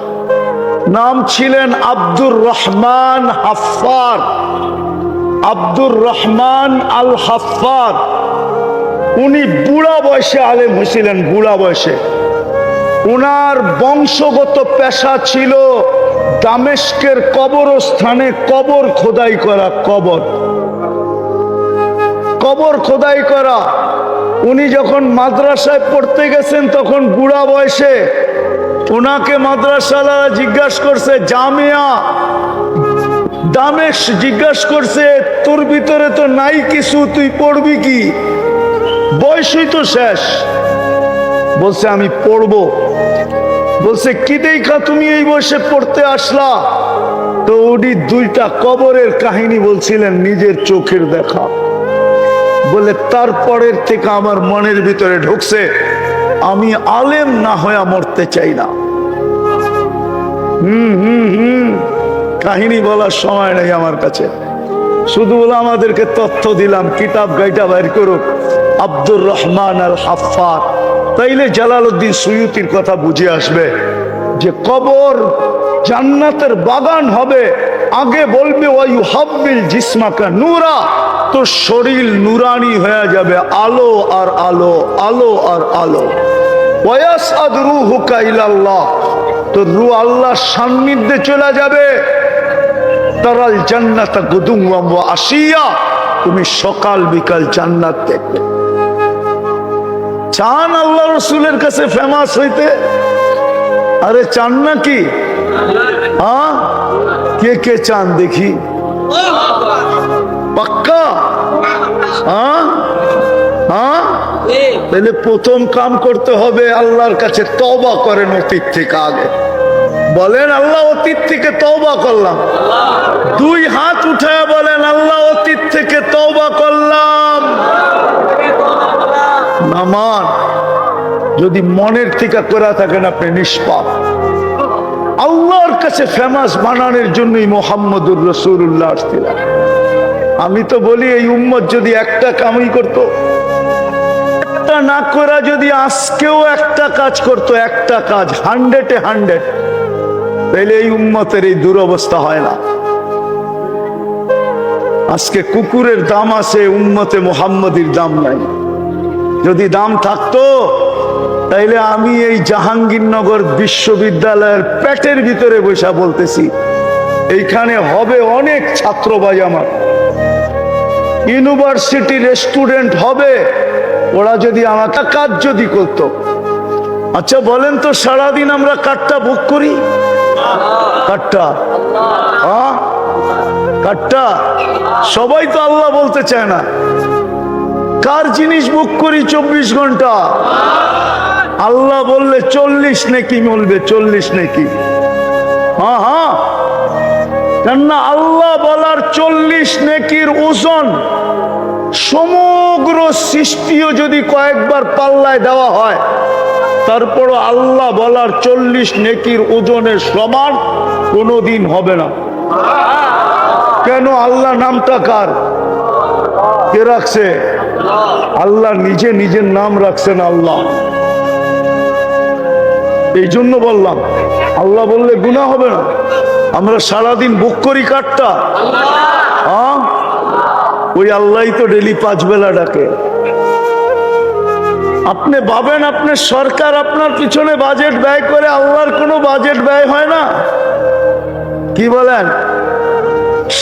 নাম ছিলেন আব্দুর রহমান হাফফার, আব্দুর রহমান আল হাফফার। উনি বুড়া বয়সে আলেম হয়েছিলেন, বুড়া বয়সে। উনার বংশগত পেশা ছিল দামেস্কের কবরস্থানে কবর খোদাই করা, কবর খোদাই করা। উনি যখন মাদ্রাসায় পড়তে গেছেন তখন বুড়া বয়সে ওনাকে মাদ্রাসালা জিজ্ঞাসা করছে, জামিয়া দামেশ জিজ্ঞাসা করছে, তোর ভিতরে তো নাই কিছু, তুই পড়বি কি? বয়সই তো শেষ। বলছে আমি পড়বো। বলছে কি দেখা তুমি এই বয়সে পড়তে আসলা? তো উনি দুইটা কবরের কাহিনী বলছিলেন, নিজের চোখের দেখা। বলে তারপরের থেকে আমার মনের ভিতরে ঢুকছে, আমি আলেম না হয়ে মরতে চাই না। কাহিনী বলার সময় নেই আমার কাছে, শুধু আমাদেরকে তথ্য দিলাম, কিতাব গাইটা বাইর করুক আব্দুর রহমান আল হাফফার। তাইলে জালালউদ্দিন সুয়ুতির কথা বুঝে আসবে যে কবর জান্নাতের বাগান হবে। আগে বলবে ওয়ায়ুহাব্বিল জিসমাকা নূরা, তো শরীর নুরানি হয়ে যাবে, আলো আর আলো, আলো আর আলো। ওয়ায়াসআদ রূহুকা ইলাল্লাহ, তো রূহ আল্লাহর সান্নিধ্যে চলে যাবে। তারাল জান্নাতা গুদুওয়াম ওয়া আশিয়া, তুমি সকাল বিকাল জান্নাত দেখবে। চান আল্লাহ রসুলের কাছে ফেমাস হইতে? আরে চান নাকি? হ্যাঁ, কে কে চান দেখি? পাক্কা? হ্যাঁ হ্যাঁ, তাহলে প্রথম কাম করতে হবে আল্লাহর কাছে তওবা করেন অতীত থেকে। আগে বলেন আল্লাহ অতীত থেকে তওবা করলাম। দুই হাত উঠায় বলেন আল্লাহ অতীত থেকে তওবা করলাম। নামান যদি মনের থেকে করা থাকেন আপনি নিষ্পাপ। আল্লাহর কাছে ফেমাস বানানোর জন্যই মুহাম্মদুর রাসূলুল্লাহ আসছিলেন। আমি তো বলি এই উম্মত যদি একটা কামই করতো, একটা না করা যদি আজকেও একটা কাজ করতো, একটা কাজ 100-এ 100, তাহলে এই উম্মতের এই দুরবস্থা হয় না। আজকে কুকুরের দাম আছে, উম্মতে মুহাম্মদীর দাম নাই। যদি দাম থাকতো তাইলে আমি এই জাহাঙ্গীরনগর বিশ্ববিদ্যালয়ের পেটের ভিতরে বসে বলতেছি, এইখানে হবে অনেক ছাত্রবাই আমার, ইউনিভার্সিটির স্টুডেন্ট হবে। ওরা যদি আমাকে কাজ যদি করতো। আচ্ছা বলেন তো, সারাদিন আমরা কাঠটা ভোগ করি? কাঠটা কাঠটা সবাই তো আল্লাহ বলতে চায় না। কার জিনিস ভোগ করি 24 ঘন্টা? আল্লাহ বললে 40 নেকি বলবে, 40 নেকি। হ্যাঁ হ্যাঁ, কেননা আল্লাহ বলার 40 নেকির ওজন সমগ্র সৃষ্টিও যদি কয়েকবার পাল্লায় দেওয়া হয়, তারপরও আল্লাহ বলার 40 নেকির ওজনের সমান কোনোদিন হবে না। কেন? আল্লাহ নামটা কার? কে রাখছে? আল্লাহ নিজে নিজের নাম রাখছেন আল্লাহ। এই জন্য বললাম, আল্লাহ বললে গুনাহ হবে না। আমরা সারাদিন ভোগ করি কাঠটা, ওই আল্লাহই তো ডেলি 5 বেলা ডাকে। আপনি ভাবেন আপনার সরকার আপনার পিছনে বাজেট ব্যয় করে, আল্লাহর কোনো বাজেট ব্যয় হয় না? কি বলেন?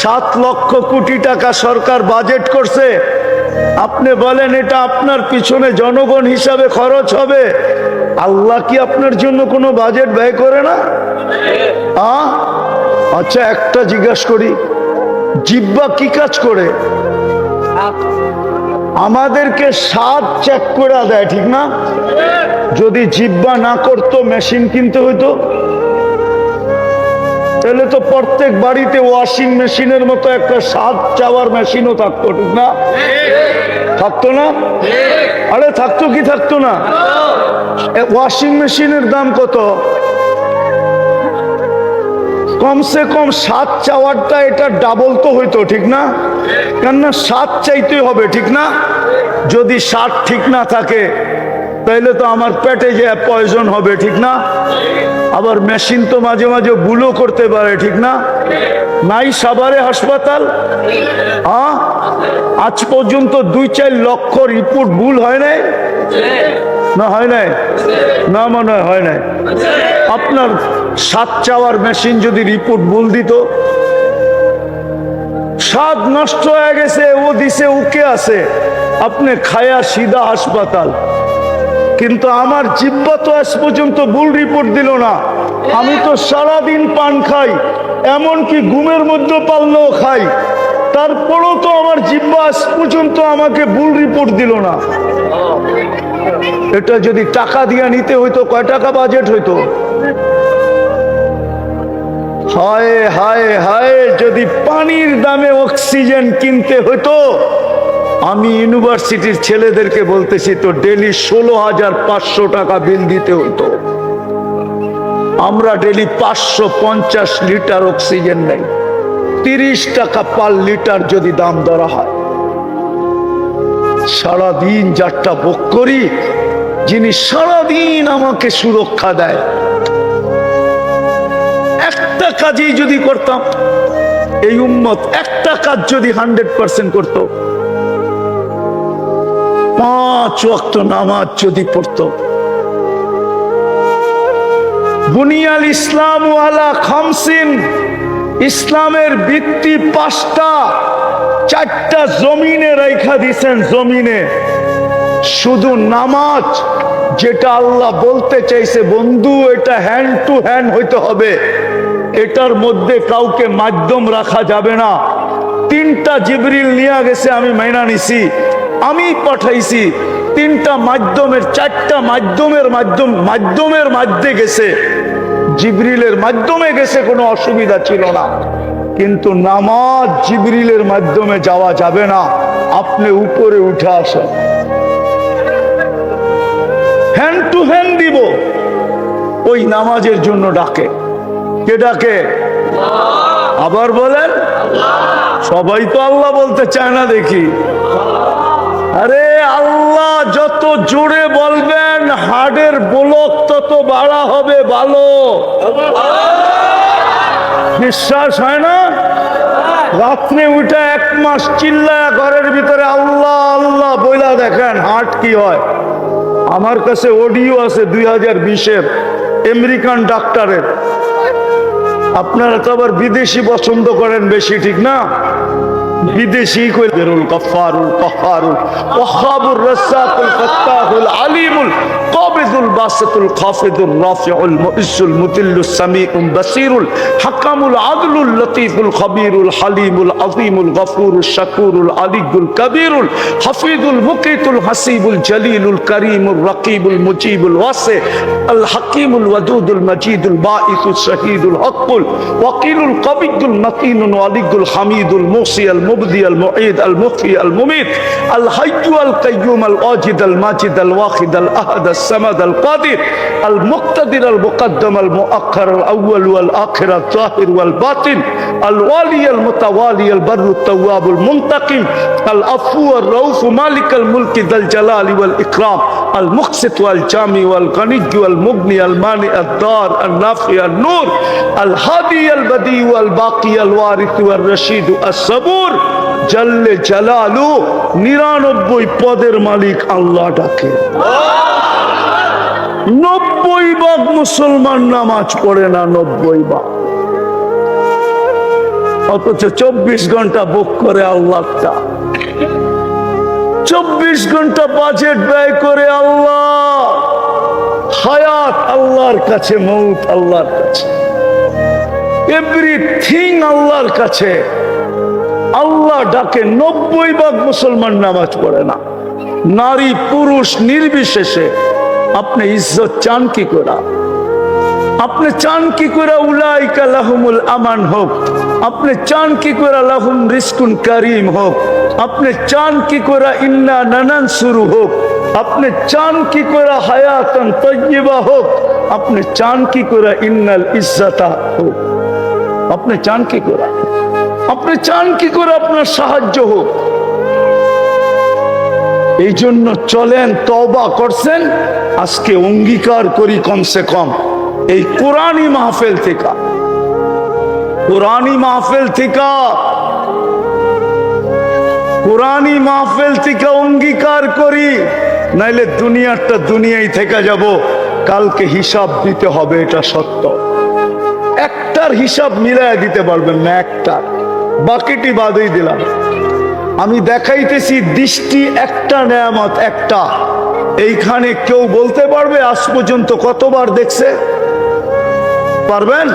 7 লক্ষ কোটি টাকা সরকার বাজেট করছে। আপনি বলেন এটা আপনার পিছনে জনগণ হিসাবে খরচ হবে, আল্লাহ কি আপনার জন্য কোনো বাজেট ব্যয় করে না? আচ্ছা একটা জিজ্ঞাসা করি, জিহ্বা কি কাজ করে? আমাদেরকে স্বাদ চেক করে দেয়, ঠিক না? যদি জিহ্বা না করতো মেশিন কিনতে হইতো। তাহলে তো প্রত্যেক বাড়িতে ওয়াশিং মেশিনের মতো একটা স্বাদ চাওয়ার মেশিনও থাকতো, ঠিক না? থাকতো না? আরে থাকতো কি থাকতো না? ওয়াশিং মেশিনের দাম কত? কমসে কম স্বাদ চাওয়ারটা এটা ডাবল তো হইতো, ঠিক না? কেননা স্বাদ চাইতে হবে, ঠিক না? যদি স্বাদ ঠিক না থাকে তাইলে তো আমার পেটে যে পয়জন হবে, ঠিক না? আবার মেশিন তো মাঝে মাঝে ভুলও করতে পারে, ঠিক না? নাই সাভারে হাসপাতাল, আজ পর্যন্ত 2-4 লক্ষ রিপোর্ট ভুল হয় নাই না? হয় নাই না? মনে হয় নাই। আপনার স্বাদ চাওয়ার মেশিন যদি রিপোর্ট ভুল দিত, স্বাদ নষ্ট হয়ে গেছে, ও দিছে উকে আছে, আপনি খায়া সিধা হাসপাতাল। কিন্তু আমার জিহ্বা তো আজ পর্যন্ত ভুল রিপোর্ট দিল না। আমি তো সারাদিন পান খাই, এমনকি ঘুমের মধ্যে পারলেও খাই, তারপরও তো আমার জিহ্বা আজ পর্যন্ত আমাকে ভুল রিপোর্ট দিল না। এটা যদি টাকা দিয়ে নিতে হইতো, কয় টাকা বাজেট হইতো? হায় হায় হায়, যদি পানির দামে অক্সিজেন কিনতে হইতো, আমি ইউনিভার্সিটির ছেলেদেরকে বলতেছি তো ডেলি 16,500 টাকা বিল দিতে হতো। আমরা ডেলি 550 লিটার অক্সিজেন নেই, 30 টাকা পার লিটার যদি দাম ধরা হয়। সারাদিন যারটা ভোগ করি, যিনি সারাদিন আমাকে সুরক্ষা দেয়, একটা কাজই যদি করতাম, এই উম্মত একটা কাজ যদি 100% করতো, 5 ওয়াক্ত নামাজ যদি পড়তো, বুনিয়াল ইসলাম আলা খামসিন, ইসলামের ভিত্তি 5টা, 4টা জমিনে রেখা দিয়েছেন। জমিনে শুধু নামাজ, যেটা আল্লাহ বলতে চাইছে বন্ধু এটা হ্যান্ড টু হ্যান্ড হইতে হবে, এটার মধ্যে কাউকে মাধ্যম রাখা যাবে না। 3টা জিবরিল নিয়ে গেছে, আমি মাইনা নিছি, আমি পাঠাইছি। 3টা মাধ্যমের, 4টা মাধ্যমের মধ্যে গেছে, জিবরিলের মাধ্যমে গেছে, কোনো অসুবিধা ছিল না। কিন্তু নামাজ জিবরিলের মাধ্যমে যাওয়া যাবে না, আপনি উপরে উঠে আসেন, হ্যান্ড টু হ্যান্ড দিব। ওই নামাজের জন্য ডাকে, কে ডাকে? আবার বলেন, সবাই তো আল্লাহ বলতে চায় না দেখি। আরে আল্লাহ যত জোরে বলবেন, হাড়ের ব্লক তত বাড়া হবে, ভালো বিশ্বাস হয় না? রাত্রে উঠে 1 মাস চিল্লায় ঘরের ভিতরে আল্লাহ আল্লাহ বইলা দেখেন হার্ট কি হয়। আমার কাছে অডিও আছে 2020-এর আমেরিকান ডাক্তারের। আপনারা তো আবার বিদেশি পছন্দ করেন বেশি, ঠিক না? বিদেশি কইরুল গফফারুল কহ্হারুল ওয়াহাবুর রাজ্জাকুল ফাত্তাহুল আলিমুল কাবিজুল বাসিতুল খাফিদুর রাফিউল মুইজ্জুল মুতিল্লুস সামিউল বাসিরুল হাকামুল আদলুল লতীফুল খবীরুল হালিমুল আযীমুল গফুরুশ শাকুরুল আলিয়ুল কবীরুল হাফিজুল মুকিতুল হাসিবুল জলিলুল করিমুর রকিবুল মুজিবুল ওয়াসি আল হাকিমুল ওয়াদুদুল মজিদুল বাঈসুস শহীদুল হকুল ওয়াকিলুল কবিয়ুল মতিনুল ওয়ালিয়ুল হামিদুল মুসিয়াল মুবদি আল মুঈদ আল মুফি আল মুমিত আল হাইয়্যু আল কাইয়্যুম আল ওয়াজিদ আল মাজিদ আল ওয়াহিদ আল আহাদ আস সামাদ আল কাদির আল মুক্তাদির আল মুকদ্দম আল মুআক্খার আল আউয়াল ওয়াল আখির আল যাহির ওয়াল বাতিন আল ওয়ালি আল মুতাওয়ালি আল বাররু তাওয়াব আল মুনতাকিম আল আফু আল রাউফ মালিক আল মুলকি যাল জালালি ওয়াল ইকরাম আল মুকসিত ওয়াল জামি ওয়াল গনিয়্য ওয়াল মুগনি আল মানি আদ দার আল নাফি আল নূর আল হাদি আল বদি ওয়াল বাকি আল ওয়ারিস ওয়াল রশিদ আস সাবুর জাল্লে জালালু। 99 পদের মালিক আল্লাহ ডাকে। 90 ভাগ মুসলমান নামাজ পড়ে না, 90 ভাগ, অথচ 24 ঘন্টা ভোগ করে আল্লাহটা। 24 ঘন্টা বাজেট ব্যয় করে আল্লাহ। হায়াত আল্লাহর কাছে, মৌত আল্লাহর কাছে, এভরিথিং আল্লাহর কাছে। আল্লাহ ডাকে। 90 ভাগ মুসলমান নামাজ পড়ে না। নারী পুরুষ নির্বিশেষে। আপনি ইজ্জত চান কি করে? আপনি চান কি করে উলাইকা লাহুমুল আমান হোক, আপনি চান কি করে লাহুম রিজকুন কারীম হোক, আপনি চান কি করে ইন্না নানানসুরু হোক, আপনি চান কি করে হায়াতান তাইয়্যিবা হোক, আপনি চান কি করে ইন্নাল ইজ্জাতা হোক, আপনি চান কি করে, আপনি চান কি করে আপনার সাহায্য হোক। এই জন্য চলেন, তওবা করছেন, আজকে অঙ্গীকার করি কমসে কম এই কোরআনী মাহফিল থেকে, কোরআনী মাহফিল থেকে, কোরআনী মাহফিল থেকে অঙ্গীকার করি, নাইলে দুনিয়াটা দুনিয়ায় থেকে যাব, কালকে হিসাব দিতে হবে, এটা সত্য। একটার হিসাব মিলাইয়া দিতে পারবেন না, একটা, বাকিটি বাদই দিলাম। আমি দেখাইতেছি দৃষ্টি একটা নেয়ামত, একটা। এইখানে কেউ বলতে পারবে আজ পর্যন্ত কতবার দেখছে? পারবেন?